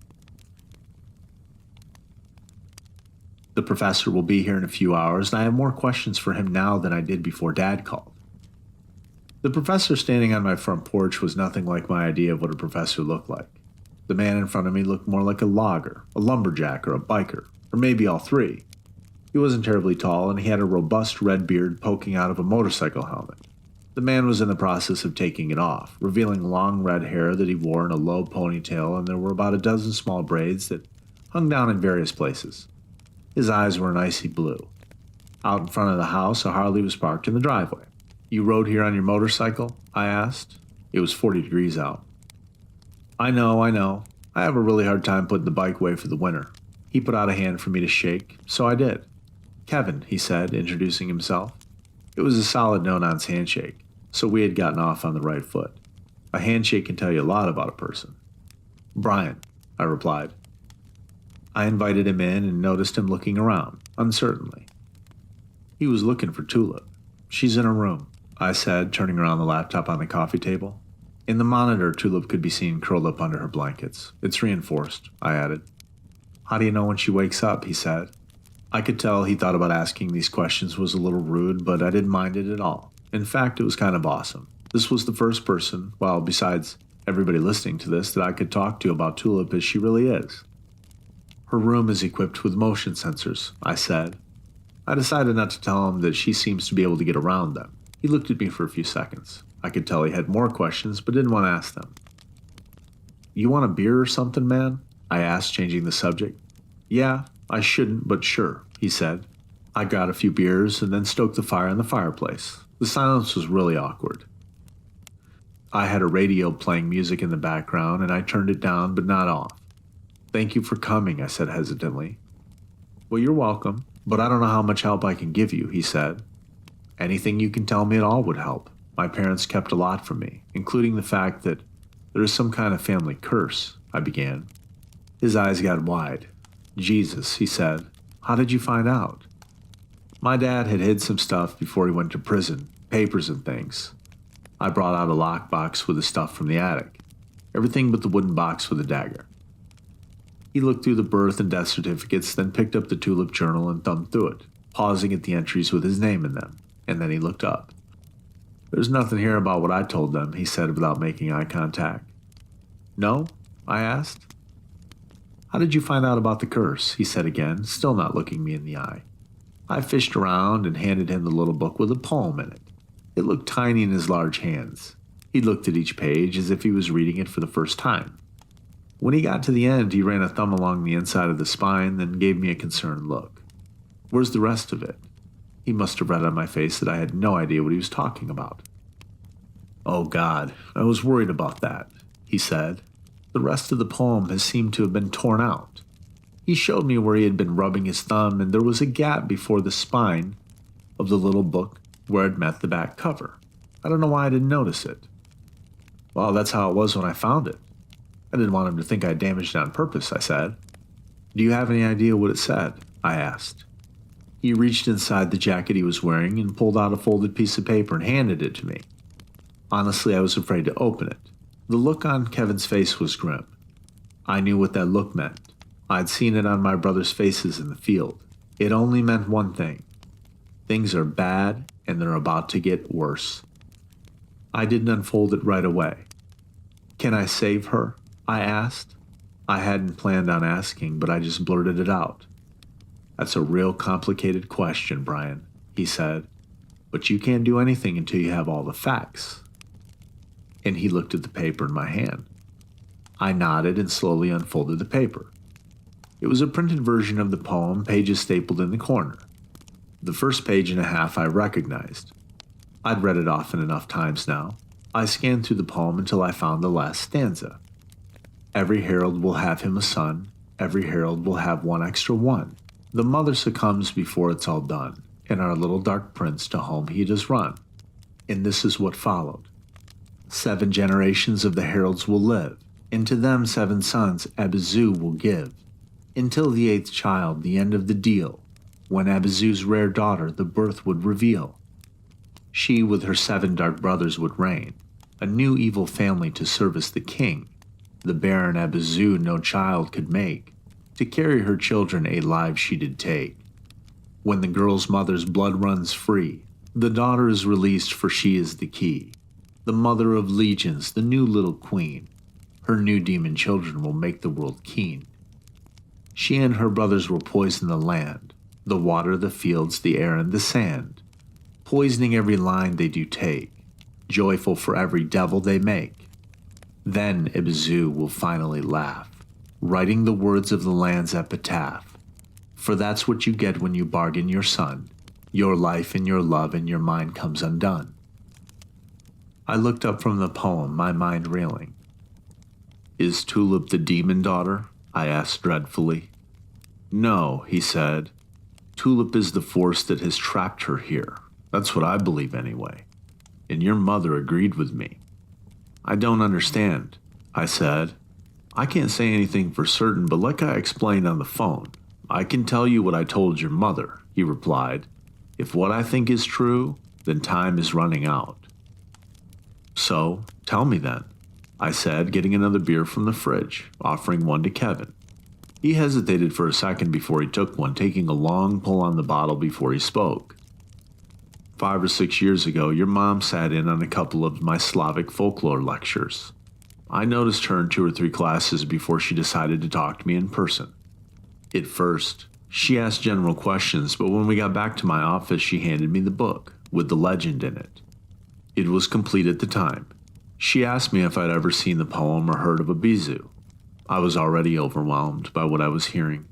The professor will be here in a few hours, and I have more questions for him now than I did before Dad called. The professor standing on my front porch was nothing like my idea of what a professor looked like. The man in front of me looked more like a logger, a lumberjack, or a biker, or maybe all three. He wasn't terribly tall, and he had a robust red beard poking out of a motorcycle helmet. The man was in the process of taking it off, revealing long red hair that he wore in a low ponytail, and there were about a dozen small braids that hung down in various places. His eyes were an icy blue. Out in front of the house, a Harley was parked in the driveway. "You rode here on your motorcycle?" I asked. It was 40 degrees out. I know. I have a really hard time putting the bike away for the winter." He put out a hand for me to shake, so I did. "Kevin," he said, introducing himself. It was a solid no-nonsense handshake, so we had gotten off on the right foot. A handshake can tell you a lot about a person. "Brian," I replied. I invited him in and noticed him looking around, uncertainly. He was looking for Tulip. "She's in her room," I said, turning around the laptop on the coffee table. In the monitor, Tulip could be seen curled up under her blankets. "It's reinforced," I added. "How do you know when she wakes up?" he said. I could tell he thought about asking these questions was a little rude, but I didn't mind it at all. In fact, it was kind of awesome. This was the first person, well, besides everybody listening to this, that I could talk to about Tulip as she really is. "Her room is equipped with motion sensors," I said. I decided not to tell him that she seems to be able to get around them. He looked at me for a few seconds. I could tell he had more questions, but didn't want to ask them. "You want a beer or something, man?" I asked, changing the subject. "Yeah, I shouldn't, but sure," he said. I got a few beers and then stoked the fire in the fireplace. The silence was really awkward. I had a radio playing music in the background, and I turned it down, but not off. "Thank you for coming," I said hesitantly. "Well, you're welcome, but I don't know how much help I can give you," he said. "Anything you can tell me at all would help. My parents kept a lot from me, including the fact that there is some kind of family curse," I began. His eyes got wide. "Jesus," he said. "How did you find out?" "My dad had hid some stuff before he went to prison, papers and things." I brought out a lockbox with the stuff from the attic. Everything but the wooden box with the dagger. He looked through the birth and death certificates, then picked up the Tulip journal and thumbed through it, pausing at the entries with his name in them, and then he looked up. "There's nothing here about what I told them," he said without making eye contact. "No?" I asked. "How did you find out about the curse?" he said again, still not looking me in the eye. I fished around and handed him the little book with a poem in it. It looked tiny in his large hands. He looked at each page as if he was reading it for the first time. When he got to the end, he ran a thumb along the inside of the spine, then gave me a concerned look. "Where's the rest of it?" He must have read on my face that I had no idea what he was talking about. "Oh God, I was worried about that," he said. "The rest of the poem has seemed to have been torn out." He showed me where he had been rubbing his thumb, and there was a gap before the spine of the little book where it met the back cover. I don't know why I didn't notice it. "Well, that's how it was when I found it." I didn't want him to think I damaged it on purpose, I said. "Do you have any idea what it said?" I asked. He reached inside the jacket he was wearing and pulled out a folded piece of paper and handed it to me. Honestly, I was afraid to open it. The look on Kevin's face was grim. I knew what that look meant. I'd seen it on my brother's faces in the field. It only meant one thing. Things are bad, and they're about to get worse. I didn't unfold it right away. "Can I save her?" I asked. I hadn't planned on asking, but I just blurted it out. "That's a real complicated question, Brian," he said. "But you can't do anything until you have all the facts." and he looked at the paper in my hand. I nodded and slowly unfolded the paper. It was a printed version of the poem, pages stapled in the corner. The first page and a half I recognized. I'd read it often enough times now. I scanned through the poem until I found the last stanza. Every herald will have him a son. Every herald will have one extra one. The mother succumbs before it's all done, and our little dark prince to home he does run. And this is what followed. 7 generations of the heralds will live, and to them 7 sons Abizu will give, until the 8th child, the end of the deal, when Abizu's rare daughter the birth would reveal. She with her 7 dark brothers would reign, a new evil family to service the king. The barren Abizu no child could make, to carry her children a life she did take. When the girl's mother's blood runs free, the daughter is released for she is the key. The mother of legions, the new little queen, her new demon children will make the world keen. She and her brothers will poison the land, the water, the fields, the air, and the sand, poisoning every line they do take, joyful for every devil they make. Then Abizu will finally laugh, writing the words of the land's epitaph. For that's what you get when you bargain your son. Your life and your love and your mind comes undone. I looked up from the poem, my mind reeling. Is Tulip the demon daughter? I asked dreadfully. No, he said. Tulip is the force that has trapped her here. That's what I believe anyway. And your mother agreed with me. I don't understand, I said. I can't say anything for certain, but like I explained on the phone, I can tell you what I told your mother, he replied. If what I think is true, then time is running out. So, tell me then, I said, getting another beer from the fridge, offering one to Kevin. He hesitated for a second before he took one, taking a long pull on the bottle before he spoke. 5 or 6 years ago, your mom sat in on a couple of my Slavic folklore lectures. I noticed her in 2 or 3 classes before she decided to talk to me in person. At first, she asked general questions, but when we got back to my office, she handed me the book with the legend in it. It was complete at the time. She asked me if I'd ever seen the poem or heard of Abizu. I was already overwhelmed by what I was hearing.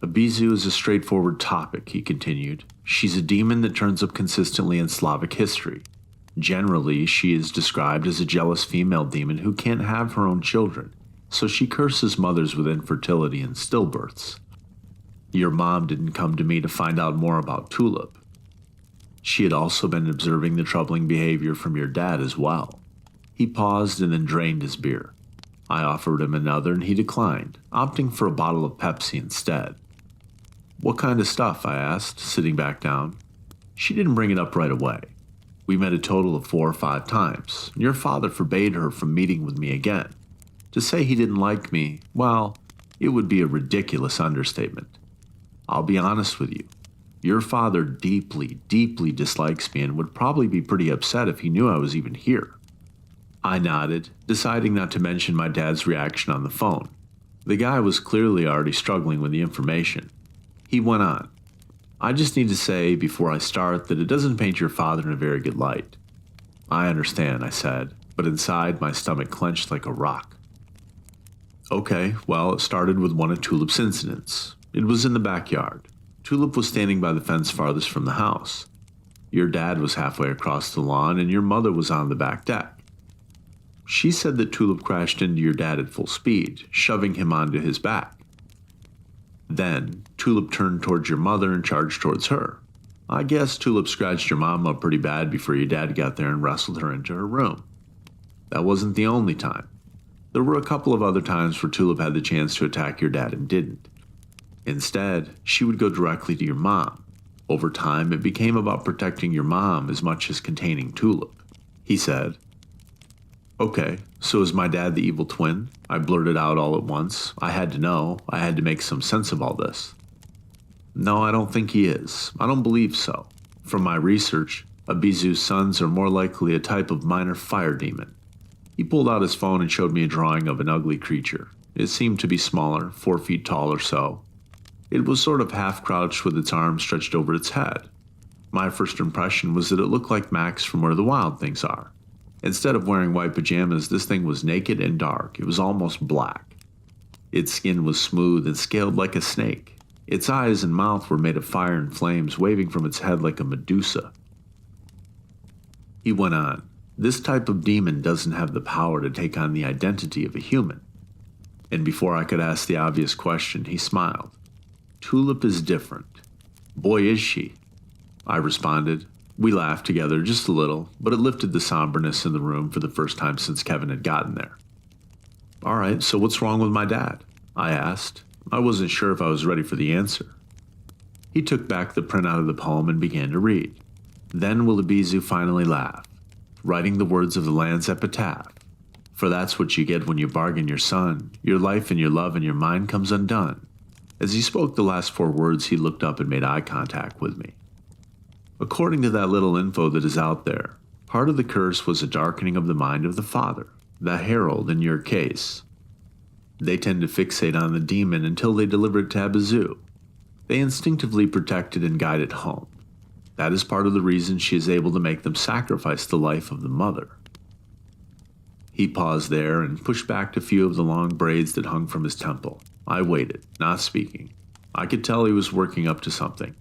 Abizu is a straightforward topic, he continued. She's a demon that turns up consistently in Slavic history. Generally, she is described as a jealous female demon who can't have her own children, so she curses mothers with infertility and stillbirths. Your mom didn't come to me to find out more about Tulip. She had also been observing the troubling behavior from your dad as well. He paused and then drained his beer. I offered him another and he declined, opting for a bottle of Pepsi instead. What kind of stuff? I asked, sitting back down. She didn't bring it up right away. We met a total of 4 or 5 times. Your father forbade her from meeting with me again. To say he didn't like me, well, it would be a ridiculous understatement. I'll be honest with you. Your father deeply, deeply dislikes me and would probably be pretty upset if he knew I was even here. I nodded, deciding not to mention my dad's reaction on the phone. The guy was clearly already struggling with the information. He went on. I just need to say before I start that it doesn't paint your father in a very good light. I understand, I said, but inside my stomach clenched like a rock. Okay, well, it started with one of Tulip's incidents. It was in the backyard. Tulip was standing by the fence farthest from the house. Your dad was halfway across the lawn and your mother was on the back deck. She said that Tulip crashed into your dad at full speed, shoving him onto his back. Then, Tulip turned towards your mother and charged towards her. I guess Tulip scratched your mom up pretty bad before your dad got there and wrestled her into her room. That wasn't the only time. There were a couple of other times where Tulip had the chance to attack your dad and didn't. Instead, she would go directly to your mom. Over time, it became about protecting your mom as much as containing Tulip. He said, Okay, so is my dad the evil twin? I blurted out all at once. I had to know. I had to make some sense of all this. No, I don't think he is. I don't believe so. From my research, Abizu's sons are more likely a type of minor fire demon. He pulled out his phone and showed me a drawing of an ugly creature. It seemed to be smaller, 4 feet tall or so. It was sort of half-crouched with its arms stretched over its head. My first impression was that it looked like Max from Where the Wild Things Are. Instead of wearing white pajamas, this thing was naked and dark. It was almost black. Its skin was smooth and scaled like a snake. Its eyes and mouth were made of fire and flames, waving from its head like a Medusa. He went on, "This type of demon doesn't have the power to take on the identity of a human." And before I could ask the obvious question, he smiled. "Tulip is different. Boy, is she." I responded. We laughed together just a little, but it lifted the somberness in the room for the first time since Kevin had gotten there. "All right, so what's wrong with my dad?" I asked. I wasn't sure if I was ready for the answer. He took back the printout of the poem and began to read. "Then will Ibizu finally laugh, writing the words of the land's epitaph. For that's what you get when you bargain your son. Your life and your love and your mind comes undone." As he spoke the last 4 words, he looked up and made eye contact with me. According to that little info that is out there, part of the curse was a darkening of the mind of the father, the herald in your case. They tend to fixate on the demon until they deliver it to Ibizu. They instinctively protect it and guide it home. That is part of the reason she is able to make them sacrifice the life of the mother. He paused there and pushed back a few of the long braids that hung from his temple. I waited, not speaking. I could tell he was working up to something.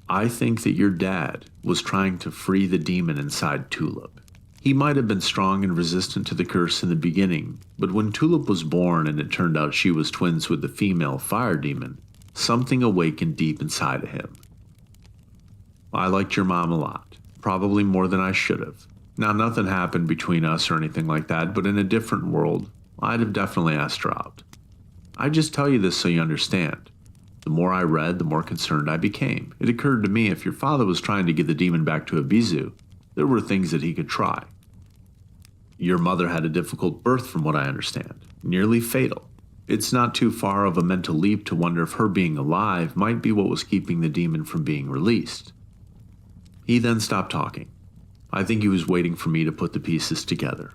"I think that your dad was trying to free the demon inside Tulip. He might have been strong and resistant to the curse in the beginning, but when Tulip was born and it turned out she was twins with the female fire demon, something awakened deep inside of him. I liked your mom a lot, probably more than I should have. Now, nothing happened between us or anything like that, but in a different world, I'd have definitely asked her out. I just tell you this so you understand. The more I read, the more concerned I became. It occurred to me if your father was trying to get the demon back to Ibizu, there were things that he could try. Your mother had a difficult birth from what I understand, nearly fatal. It's not too far of a mental leap to wonder if her being alive might be what was keeping the demon from being released." He then stopped talking. I think he was waiting for me to put the pieces together.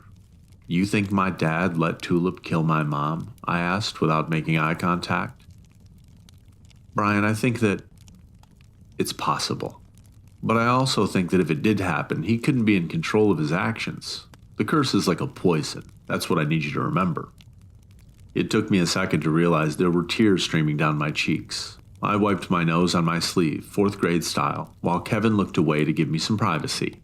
"You think my dad let Tulip kill my mom?" I asked without making eye contact. "Brian, I think that it's possible. But I also think that if it did happen, he couldn't be in control of his actions. The curse is like a poison. That's what I need you to remember." It took me a second to realize there were tears streaming down my cheeks. I wiped my nose on my sleeve, 4th grade style, while Kevin looked away to give me some privacy.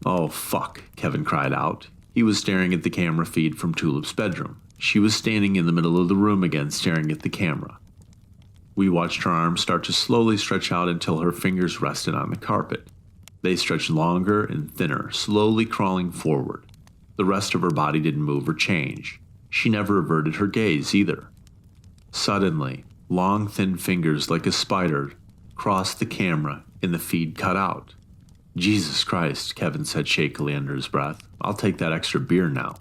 "Oh, fuck," Kevin cried out. He was staring at the camera feed from Tulip's bedroom. She was standing in the middle of the room again, staring at the camera. We watched her arms start to slowly stretch out until her fingers rested on the carpet. They stretched longer and thinner, slowly crawling forward. The rest of her body didn't move or change. She never averted her gaze either. Suddenly, long thin fingers like a spider crossed the camera and the feed cut out. "Jesus Christ," Kevin said shakily under his breath. "I'll take that extra beer now."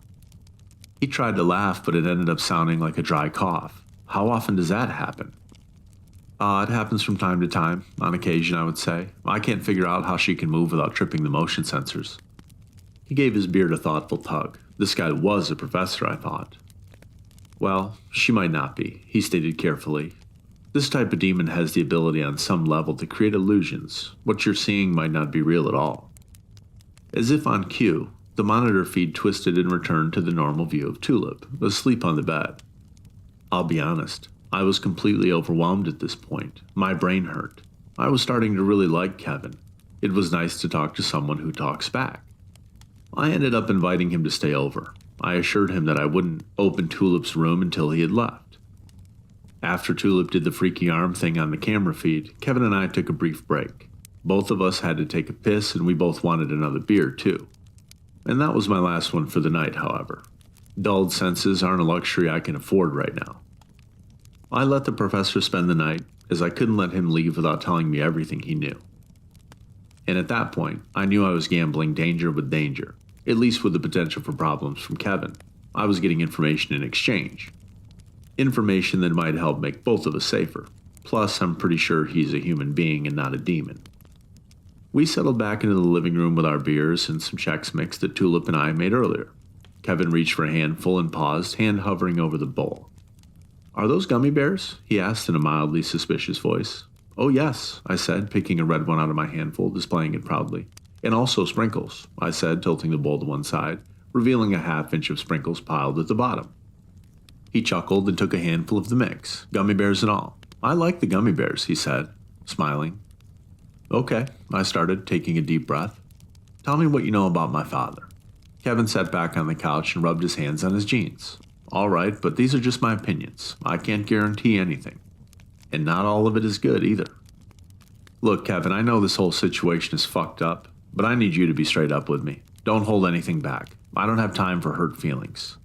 He tried to laugh, but it ended up sounding like a dry cough. "How often does that happen?" It happens from time to time, on occasion I would say. I can't figure out how she can move without tripping the motion sensors." He gave his beard a thoughtful tug. This guy was a professor, I thought. "Well, she might not be," he stated carefully. "This type of demon has the ability on some level to create illusions. What you're seeing might not be real at all." As if on cue, the monitor feed twisted and returned to the normal view of Tulip, asleep on the bed. I'll be honest, I was completely overwhelmed at this point. My brain hurt. I was starting to really like Kevin. It was nice to talk to someone who talks back. I ended up inviting him to stay over. I assured him that I wouldn't open Tulip's room until he had left. After Tulip did the freaky arm thing on the camera feed, Kevin and I took a brief break. Both of us had to take a piss, and we both wanted another beer, too. And that was my last one for the night, however. Dulled senses aren't a luxury I can afford right now. I let the professor spend the night, as I couldn't let him leave without telling me everything he knew. And at that point, I knew I was gambling danger with danger, at least with the potential for problems from Kevin. I was getting information in exchange. Information that might help make both of us safer. Plus, I'm pretty sure he's a human being and not a demon. We settled back into the living room with our beers and some Chex Mix that Tulip and I made earlier. Kevin reached for a handful and paused, hand hovering over the bowl. "Are those gummy bears?" he asked in a mildly suspicious voice. "Oh yes," I said, picking a red one out of my handful, displaying it proudly. And also sprinkles, I said, tilting the bowl to one side, revealing a half-inch of sprinkles piled at the bottom. He chuckled and took a handful of the mix, gummy bears and all. I like the gummy bears, he said, smiling. Okay, I started, taking a deep breath. Tell me what you know about my father. Kevin sat back on the couch and rubbed his hands on his jeans. All right, but these are just my opinions. I can't guarantee anything. And not all of it is good either. Look, Kevin, I know this whole situation is fucked up, but I need you to be straight up with me. Don't hold anything back. I don't have time for hurt feelings.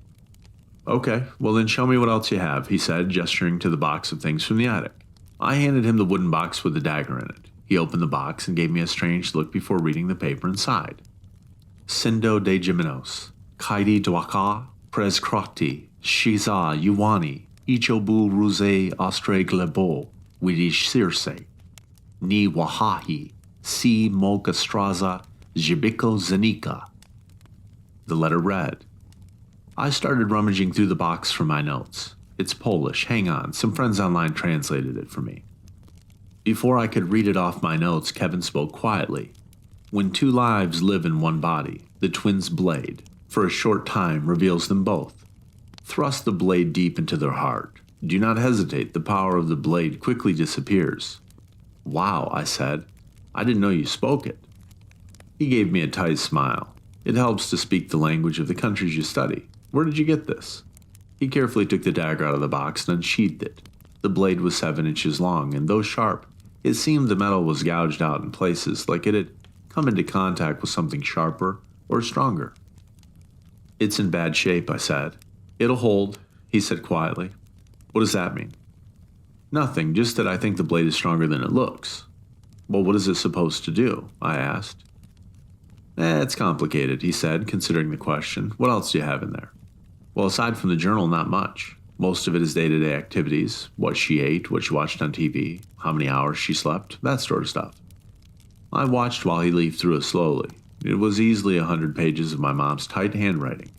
Okay, well then show me what else you have, he said, gesturing to the box of things from the attic. I handed him the wooden box with the dagger in it. He opened the box and gave me a strange look before reading the paper inside. Sindo de Giminos, Kaidi Dwaka, Prez Krokti, Shiza Yuani, Ichobu Ruze Ostre Glebo, Widish Circe, Ni Wahahi, Si Mogastraza, Jibiko Zanika. The letter read. I started rummaging through the box for my notes. It's Polish, hang on, some friends online translated it for me. Before I could read it off my notes, Kevin spoke quietly. When two lives live in one body, the twin's blade, for a short time, reveals them both. Thrust the blade deep into their heart. Do not hesitate, the power of the blade quickly disappears. Wow, I said. I didn't know you spoke it. He gave me a tight smile. It helps to speak the language of the countries you study. Where did you get this? He carefully took the dagger out of the box and unsheathed it. The blade was 7 inches long, and though sharp, it seemed the metal was gouged out in places like it had come into contact with something sharper or stronger. It's in bad shape, I said. It'll hold, he said quietly. What does that mean? Nothing, just that I think the blade is stronger than it looks. Well, what is it supposed to do? I asked. It's complicated, he said, considering the question. What else do you have in there? Well, aside from the journal, not much. Most of it is day-to-day activities, what she ate, what she watched on TV, how many hours she slept, that sort of stuff. I watched while he leafed through it slowly. It was easily 100 pages of my mom's tight handwriting.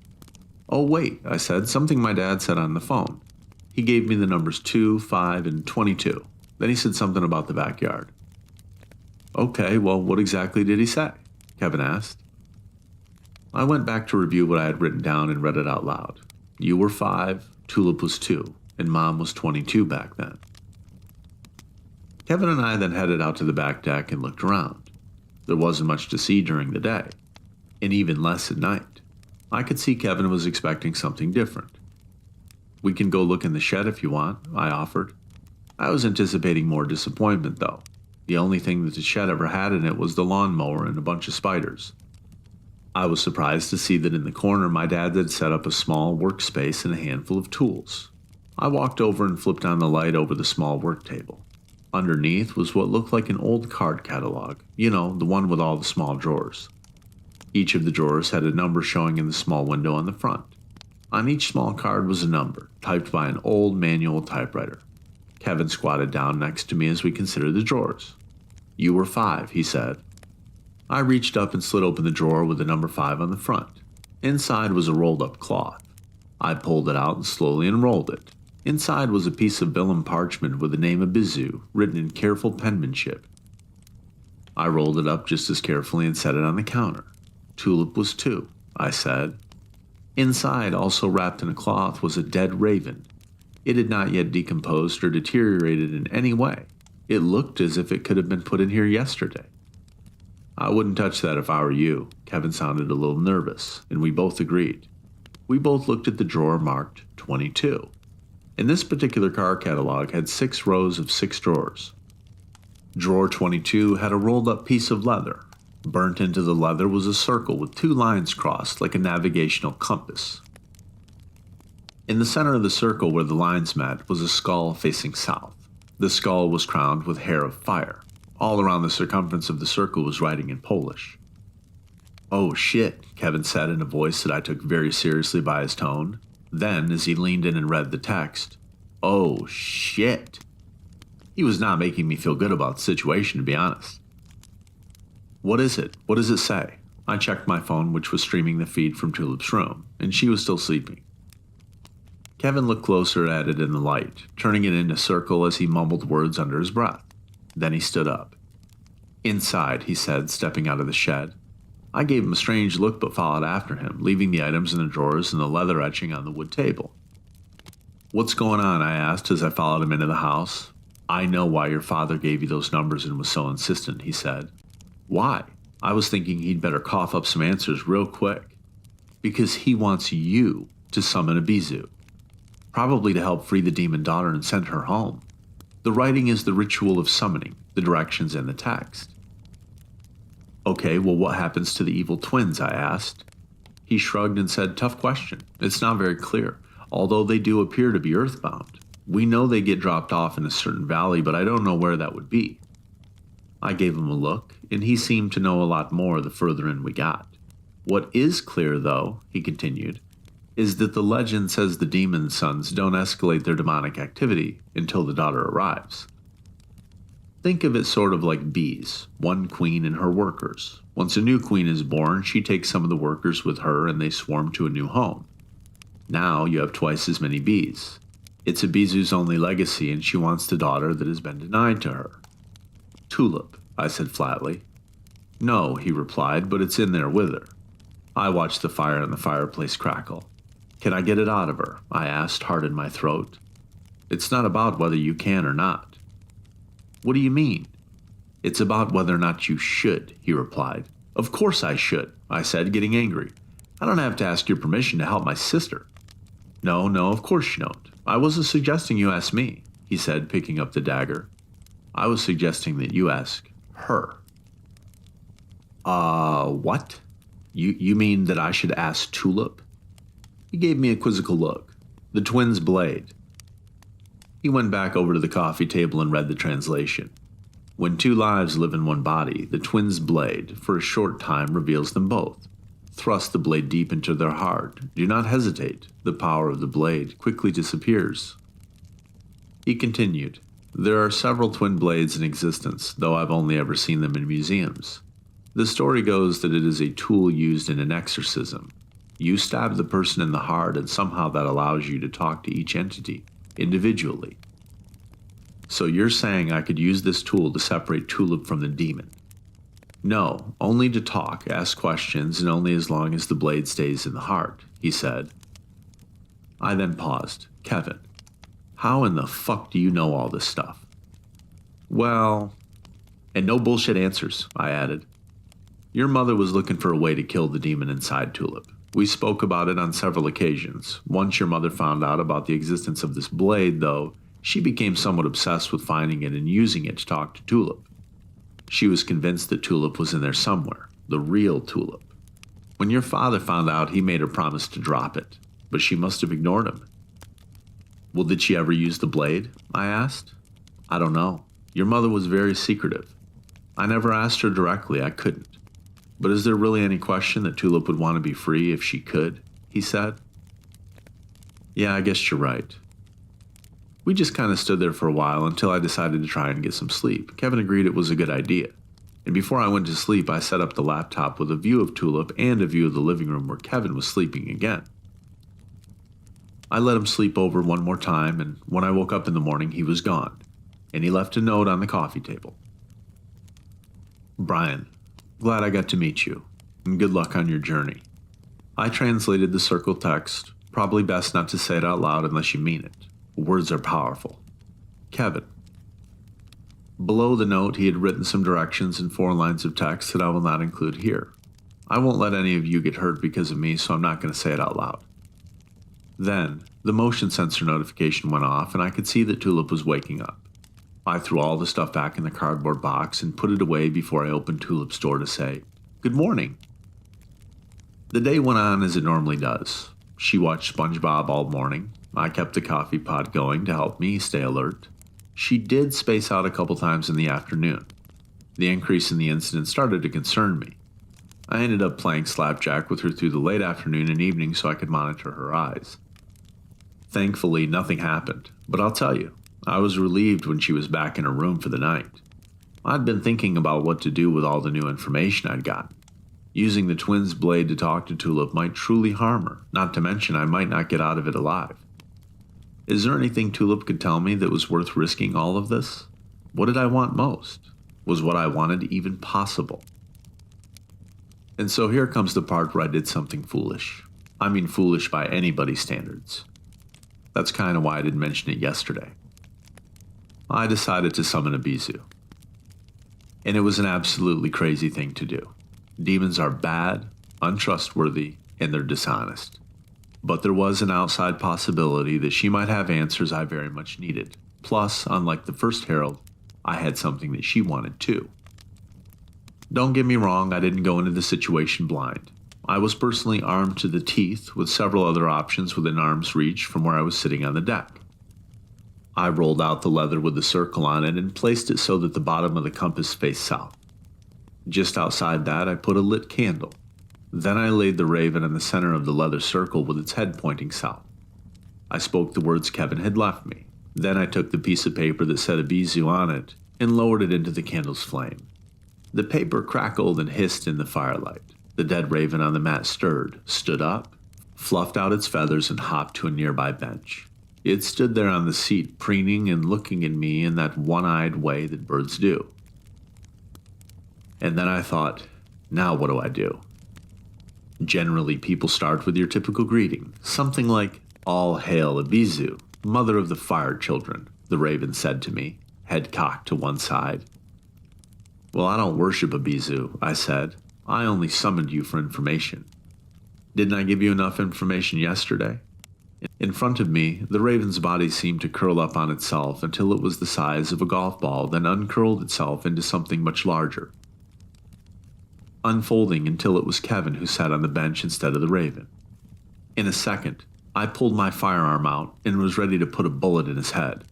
Oh, wait, I said, something my dad said on the phone. He gave me the numbers 2, 5, and 22. Then he said something about the backyard. Okay, well, what exactly did he say? Kevin asked. I went back to review what I had written down and read it out loud. You were 5, Tulip was 2, and Mom was 22 back then. Kevin and I then headed out to the back deck and looked around. There wasn't much to see during the day, and even less at night. I could see Kevin was expecting something different. We can go look in the shed if you want, I offered. I was anticipating more disappointment, though. The only thing that the shed ever had in it was the lawnmower and a bunch of spiders. I was surprised to see that in the corner my dad had set up a small workspace and a handful of tools. I walked over and flipped on the light over the small work table. Underneath was what looked like an old card catalog, you know, the one with all the small drawers. Each of the drawers had a number showing in the small window on the front. On each small card was a number, typed by an old manual typewriter. Kevin squatted down next to me as we considered the drawers. You were 5, he said. I reached up and slid open the drawer with the number 5 on the front. Inside was a rolled-up cloth. I pulled it out and slowly unrolled it. Inside was a piece of vellum parchment with the name Abizu written in careful penmanship. I rolled it up just as carefully and set it on the counter. Tulip was 2, I said. Inside, also wrapped in a cloth, was a dead raven. It had not yet decomposed or deteriorated in any way. It looked as if it could have been put in here yesterday. I wouldn't touch that if I were you. Kevin sounded a little nervous, and we both agreed. We both looked at the drawer marked 22. And this particular car catalog had 6 rows of 6 drawers. Drawer 22 had a rolled-up piece of leather. Burnt into the leather was a circle with 2 lines crossed like a navigational compass. In the center of the circle where the lines met was a skull facing south. The skull was crowned with hair of fire. All around the circumference of the circle was writing in Polish. Oh shit, Kevin said in a voice that I took very seriously by his tone. Then, as he leaned in and read the text, oh shit. He was not making me feel good about the situation, to be honest. What is it? What does it say? I checked my phone, which was streaming the feed from Tulip's room, and she was still sleeping. Kevin looked closer at it in the light, turning it into a circle as he mumbled words under his breath. Then he stood up. Inside, he said, stepping out of the shed. I gave him a strange look but followed after him, leaving the items in the drawers and the leather etching on the wood table. "What's going on?" I asked as I followed him into the house. "I know why your father gave you those numbers and was so insistent," he said. "Why?" I was thinking he'd better cough up some answers real quick. "Because he wants you to summon a Bizu. Probably to help free the demon daughter and send her home. The writing is the ritual of summoning, the directions and the text." "Okay, well what happens to the evil twins?" I asked. He shrugged and said, "Tough question. It's not very clear, although they do appear to be earthbound. We know they get dropped off in a certain valley, but I don't know where that would be." I gave him a look, and he seemed to know a lot more the further in we got. "What is clear, though," he continued, "is that the legend says the demon sons don't escalate their demonic activity until the daughter arrives. Think of it sort of like bees, one queen and her workers. Once a new queen is born, she takes some of the workers with her and they swarm to a new home. Now you have twice as many bees. It's a Bizu's only legacy and she wants the daughter that has been denied to her." "Tulip," I said flatly. "No," he replied, "but it's in there with her." I watched the fire in the fireplace crackle. "Can I get it out of her?" I asked, heart in my throat. "It's not about whether you can or not." "What do you mean?" "It's about whether or not you should," he replied. "Of course I should," I said, getting angry. "I don't have to ask your permission to help my sister." No, of course you don't. I wasn't suggesting you ask me," he said, picking up the dagger. "I was suggesting that you ask her." What? You mean that I should ask Tulip?" He gave me a quizzical look. "The twins' blade." He went back over to the coffee table and read the translation. "When two lives live in one body, the twins' blade, for a short time, reveals them both. Thrust the blade deep into their heart. Do not hesitate. The power of the blade quickly disappears." He continued, "There are several twin blades in existence, though I've only ever seen them in museums. The story goes that it is a tool used in an exorcism. You stab the person in the heart and somehow that allows you to talk to each entity individually. So you're saying I could use this tool to separate Tulip from the demon?" "No, only to talk, ask questions, and only as long as the blade stays in the heart," he said. I then paused. "Kevin, how in the fuck do you know all this stuff?" "Well," and no bullshit answers, I added. "Your mother was looking for a way to kill the demon inside Tulip. We spoke about it on several occasions. Once your mother found out about the existence of this blade, though, she became somewhat obsessed with finding it and using it to talk to Tulip. She was convinced that Tulip was in there somewhere, the real Tulip. When your father found out, he made her promise to drop it, but she must have ignored him." "Well, did she ever use the blade?" I asked. "I don't know. Your mother was very secretive. I never asked her directly, I couldn't. But is there really any question that Tulip would want to be free if she could?" he said. "Yeah, I guess you're right." We just kind of stood there for a while until I decided to try and get some sleep. Kevin agreed it was a good idea. And before I went to sleep, I set up the laptop with a view of Tulip and a view of the living room where Kevin was sleeping again. I let him sleep over one more time, and when I woke up in the morning, he was gone, and he left a note on the coffee table. "Brian, glad I got to meet you, and good luck on your journey." I translated the circle text. Probably best not to say it out loud unless you mean it. Words are powerful. "Kevin." Below the note, he had written some directions in 4 lines of text that I will not include here. I won't let any of you get hurt because of me, so I'm not going to say it out loud. Then, the motion sensor notification went off, and I could see that Tulip was waking up. I threw all the stuff back in the cardboard box and put it away before I opened Tulip's door to say, "Good morning." The day went on as it normally does. She watched SpongeBob all morning. I kept the coffee pot going to help me stay alert. She did space out a couple times in the afternoon. The increase in the incident started to concern me. I ended up playing slapjack with her through the late afternoon and evening so I could monitor her eyes. Thankfully, nothing happened, but I'll tell you, I was relieved when she was back in her room for the night. I'd been thinking about what to do with all the new information I'd gotten. Using the twins' blade to talk to Tulip might truly harm her, not to mention I might not get out of it alive. Is there anything Tulip could tell me that was worth risking all of this? What did I want most? Was what I wanted even possible? And so here comes the part where I did something foolish. I mean foolish by anybody's standards. That's kind of why I didn't mention it yesterday. I decided to summon a Bizu. And it was an absolutely crazy thing to do. Demons are bad, untrustworthy, and they're dishonest. But there was an outside possibility that she might have answers I very much needed. Plus, unlike the first herald, I had something that she wanted too. Don't get me wrong, I didn't go into the situation blind. I was personally armed to the teeth with several other options within arm's reach from where I was sitting on the deck. I rolled out the leather with the circle on it and placed it so that the bottom of the compass faced south. Just outside that, I put a lit candle. Then I laid the raven in the center of the leather circle with its head pointing south. I spoke the words Kevin had left me. Then I took the piece of paper that said Ibizu on it and lowered it into the candle's flame. The paper crackled and hissed in the firelight. The dead raven on the mat stirred, stood up, fluffed out its feathers, and hopped to a nearby bench. It stood there on the seat, preening and looking at me in that one-eyed way that birds do. And then I thought, now what do I do? Generally, people start with your typical greeting, something like, "All hail Ibizu, mother of the fire children," the raven said to me, head cocked to one side. "Well, I don't worship Ibizu," I said. "I only summoned you for information." "Didn't I give you enough information yesterday?" In front of me, the raven's body seemed to curl up on itself until it was the size of a golf ball, then uncurled itself into something much larger, unfolding until it was Kevin who sat on the bench instead of the raven. In a second, I pulled my firearm out and was ready to put a bullet in his head.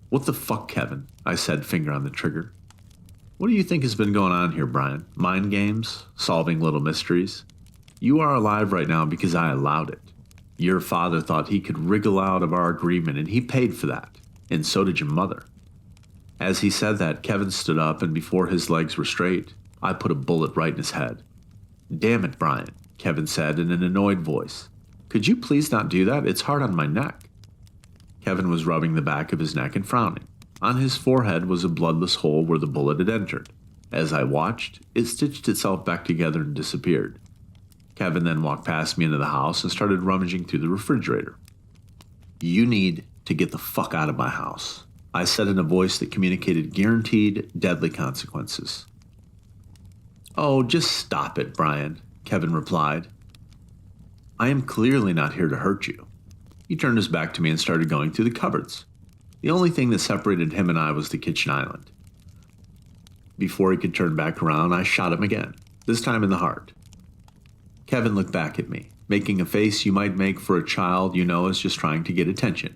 "What the fuck, Kevin?" I said, finger on the trigger. "What do you think has been going on here, Brian? Mind games? Solving little mysteries? You are alive right now because I allowed it. Your father thought he could wriggle out of our agreement, and he paid for that. And so did your mother." As he said that, Kevin stood up, and before his legs were straight, I put a bullet right in his head. "Damn it, Brian," Kevin said in an annoyed voice. "Could you please not do that? It's hard on my neck." Kevin was rubbing the back of his neck and frowning. On his forehead was a bloodless hole where the bullet had entered. As I watched, it stitched itself back together and disappeared. Kevin then walked past me into the house and started rummaging through the refrigerator. "You need to get the fuck out of my house," I said in a voice that communicated guaranteed deadly consequences. "Oh, just stop it, Brian," Kevin replied. "I am clearly not here to hurt you." He turned his back to me and started going through the cupboards. The only thing that separated him and I was the kitchen island. Before he could turn back around, I shot him again, this time in the heart. Kevin looked back at me, making a face you might make for a child you know is just trying to get attention.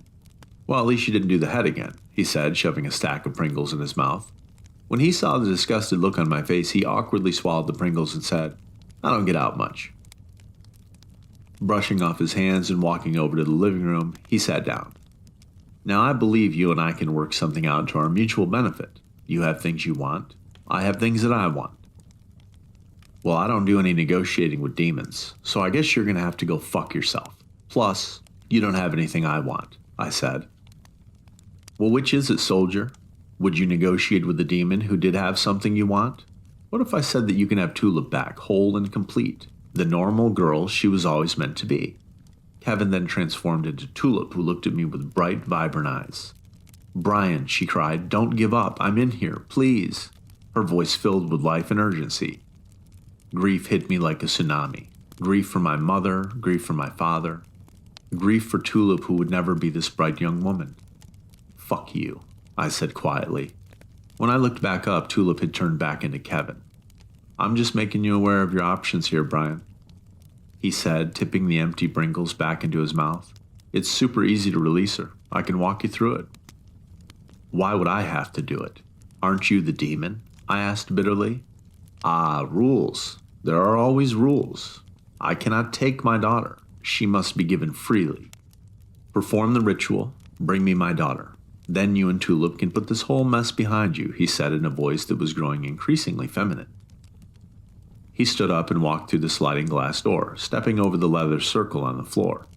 "Well, at least you didn't do the head again," he said, shoving a stack of Pringles in his mouth. When he saw the disgusted look on my face, he awkwardly swallowed the Pringles and said, "I don't get out much." Brushing off his hands and walking over to the living room, he sat down. "Now I believe you and I can work something out to our mutual benefit. You have things you want. I have things that I want." "Well, I don't do any negotiating with demons, so I guess you're going to have to go fuck yourself. Plus, you don't have anything I want," I said. "Well, which is it, soldier? Would you negotiate with the demon who did have something you want? What if I said that you can have Tulip back, whole and complete, the normal girl she was always meant to be?" Kevin then transformed into Tulip, who looked at me with bright, vibrant eyes. "Brian," she cried, "don't give up. I'm in here, please." Her voice filled with life and urgency. Grief hit me like a tsunami. Grief for my mother, grief for my father, grief for Tulip, who would never be this bright young woman. "Fuck you," I said quietly. When I looked back up, Tulip had turned back into Kevin. "I'm just making you aware of your options here, Brian," he said, tipping the empty Pringles back into his mouth. "It's super easy to release her. I can walk you through it." "Why would I have to do it? Aren't you the demon?" I asked bitterly. "Ah, rules. There are always rules. I cannot take my daughter. She must be given freely. Perform the ritual. Bring me my daughter. Then you and Tulip can put this whole mess behind you," he said in a voice that was growing increasingly feminine. He stood up and walked through the sliding glass door, stepping over the leather circle on the floor.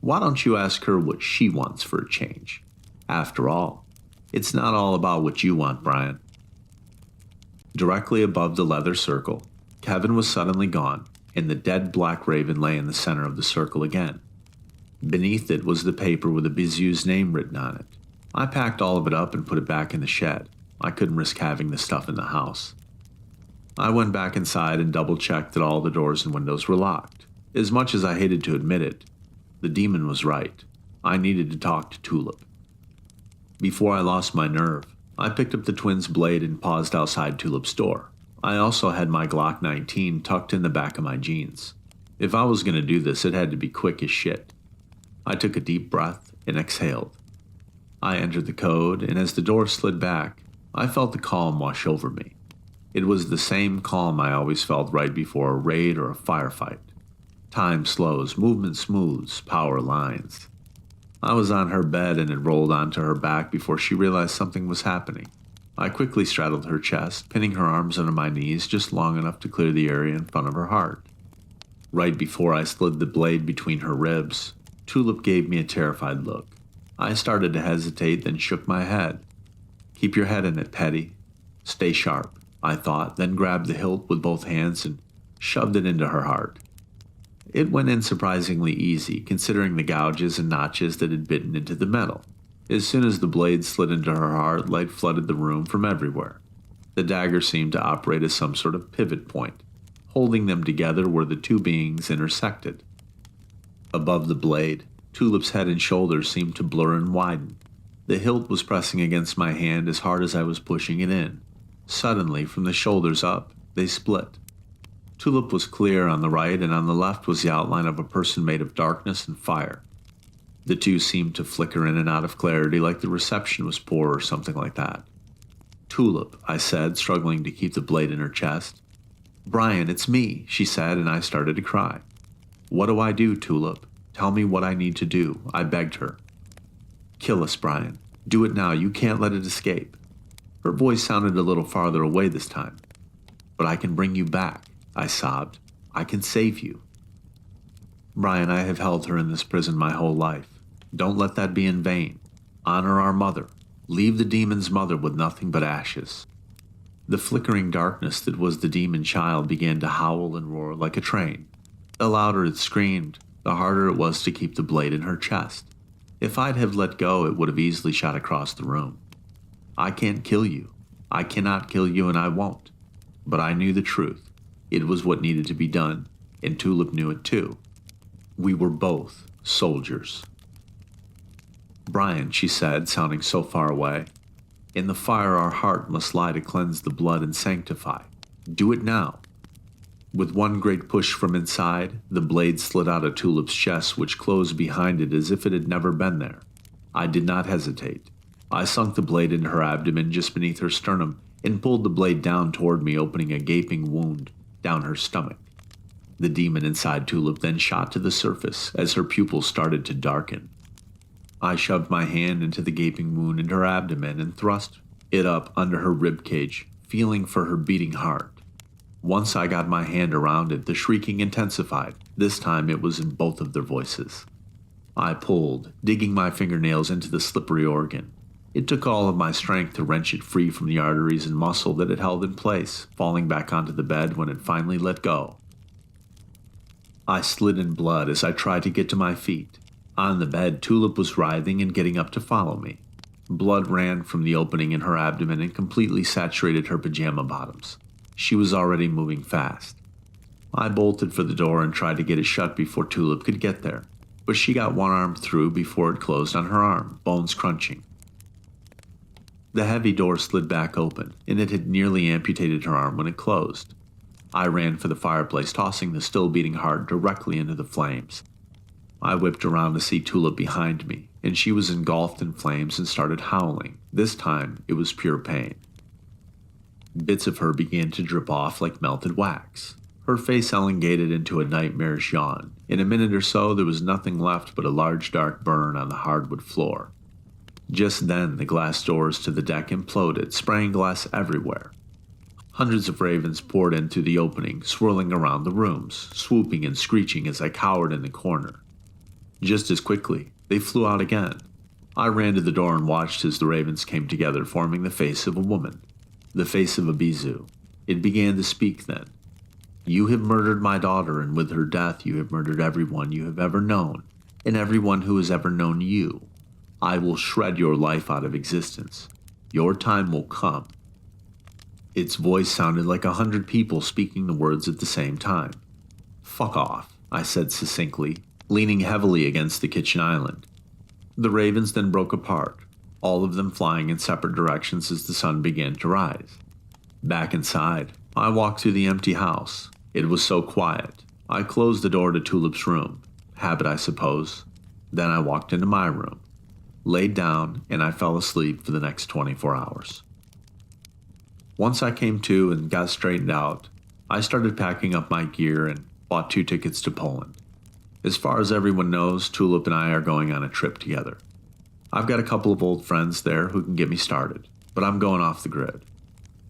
"Why don't you ask her what she wants for a change? After all, it's not all about what you want, Brian." Directly above the leather circle, Kevin was suddenly gone, and the dead black raven lay in the center of the circle again. Beneath it was the paper with the Bizu's name written on it. I packed all of it up and put it back in the shed. I couldn't risk having the stuff in the house. I went back inside and double-checked that all the doors and windows were locked. As much as I hated to admit it, the demon was right. I needed to talk to Tulip. Before I lost my nerve, I picked up the twins' blade and paused outside Tulip's door. I also had my Glock 19 tucked in the back of my jeans. If I was going to do this, it had to be quick as shit. I took a deep breath and exhaled. I entered the code, and as the door slid back, I felt the calm wash over me. It was the same calm I always felt right before a raid or a firefight. Time slows, movement smooths, power lines. I was on her bed and had rolled onto her back before she realized something was happening. I quickly straddled her chest, pinning her arms under my knees just long enough to clear the area in front of her heart. Right before I slid the blade between her ribs, Tulip gave me a terrified look. I started to hesitate, then shook my head. "Keep your head in it, Petty. Stay sharp," I thought, then grabbed the hilt with both hands and shoved it into her heart. It went in surprisingly easy, considering the gouges and notches that had bitten into the metal. As soon as the blade slid into her heart, light flooded the room from everywhere. The dagger seemed to operate as some sort of pivot point, holding them together where the two beings intersected. Above the blade, Tulip's head and shoulders seemed to blur and widen. The hilt was pressing against my hand as hard as I was pushing it in. Suddenly, from the shoulders up, they split. Tulip was clear on the right, and on the left was the outline of a person made of darkness and fire. The two seemed to flicker in and out of clarity like the reception was poor or something like that. "Tulip," I said, struggling to keep the blade in her chest. "Brian, it's me," she said, and I started to cry. "What do I do, Tulip? Tell me what I need to do," I begged her. "Kill us, Brian. Do it now. You can't let it escape." Her voice sounded a little farther away this time. "But I can bring you back," I sobbed. "I can save you." "Brian, I have held her in this prison my whole life. Don't let that be in vain. Honor our mother. Leave the demon's mother with nothing but ashes." The flickering darkness that was the demon child began to howl and roar like a train. The louder it screamed, the harder it was to keep the blade in her chest. If I'd have let go, it would have easily shot across the room. "I can't kill you. I cannot kill you, and I won't." But I knew the truth. It was what needed to be done, and Tulip knew it too. We were both soldiers. "Brian," she said, sounding so far away, "in the fire our heart must lie to cleanse the blood and sanctify. Do it now." With one great push from inside, the blade slid out of Tulip's chest, which closed behind it as if it had never been there. I did not hesitate. I sunk the blade into her abdomen just beneath her sternum and pulled the blade down toward me, opening a gaping wound down her stomach. The demon inside Tulip then shot to the surface as her pupils started to darken. I shoved my hand into the gaping wound in her abdomen and thrust it up under her rib cage, feeling for her beating heart. Once I got my hand around it, the shrieking intensified. This time it was in both of their voices. I pulled, digging my fingernails into the slippery organ. It took all of my strength to wrench it free from the arteries and muscle that it held in place, falling back onto the bed when it finally let go. I slid in blood as I tried to get to my feet. On the bed, Tulip was writhing and getting up to follow me. Blood ran from the opening in her abdomen and completely saturated her pajama bottoms. She was already moving fast. I bolted for the door and tried to get it shut before Tulip could get there, but she got one arm through before it closed on her arm, bones crunching. The heavy door slid back open, and it had nearly amputated her arm when it closed. I ran for the fireplace, tossing the still beating heart directly into the flames. I whipped around to see Tulip behind me, and she was engulfed in flames and started howling. This time, it was pure pain. Bits of her began to drip off like melted wax. Her face elongated into a nightmarish yawn. In a minute or so, there was nothing left but a large dark burn on the hardwood floor. Just then, the glass doors to the deck imploded, spraying glass everywhere. Hundreds of ravens poured in through the opening, swirling around the rooms, swooping and screeching as I cowered in the corner. Just as quickly, they flew out again. I ran to the door and watched as the ravens came together, forming the face of a woman. The face of a Bizu. It began to speak then. You have murdered my daughter, and with her death you have murdered everyone you have ever known, and everyone who has ever known you. I will shred your life out of existence. Your time will come." Its voice sounded like 100 people speaking the words at the same time. "Fuck off," I said succinctly, leaning heavily against the kitchen island. The ravens then broke apart, all of them flying in separate directions as the sun began to rise. Back inside, I walked through the empty house. It was so quiet. I closed the door to Tulip's room. Habit, I suppose. Then I walked into my room, laid down, and I fell asleep for the next 24 hours. Once I came to and got straightened out, I started packing up my gear and bought 2 tickets to Poland. As far as everyone knows, Tulip and I are going on a trip together. I've got a couple of old friends there who can get me started, but I'm going off the grid.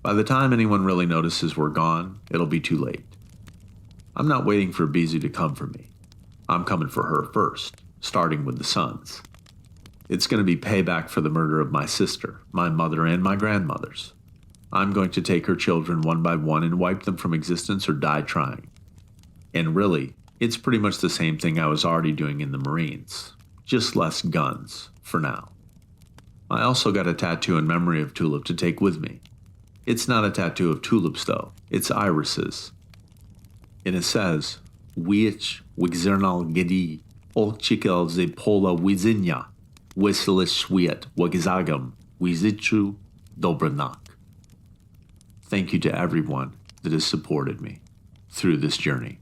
By the time anyone really notices we're gone, it'll be too late. I'm not waiting for Bizu to come for me. I'm coming for her first, starting with the sons. It's going to be payback for the murder of my sister, my mother, and my grandmothers. I'm going to take her children one by one and wipe them from existence or die trying. And really, it's pretty much the same thing I was already doing in the Marines, just less guns, for now. I also got a tattoo in memory of Tulip to take with me. It's not a tattoo of tulips though, it's irises. And it says, "Wich wigzernal gedi, olchikel ze pola wizinya, whistle sweet wagzagam, wizichu dobranak." Thank you to everyone that has supported me through this journey.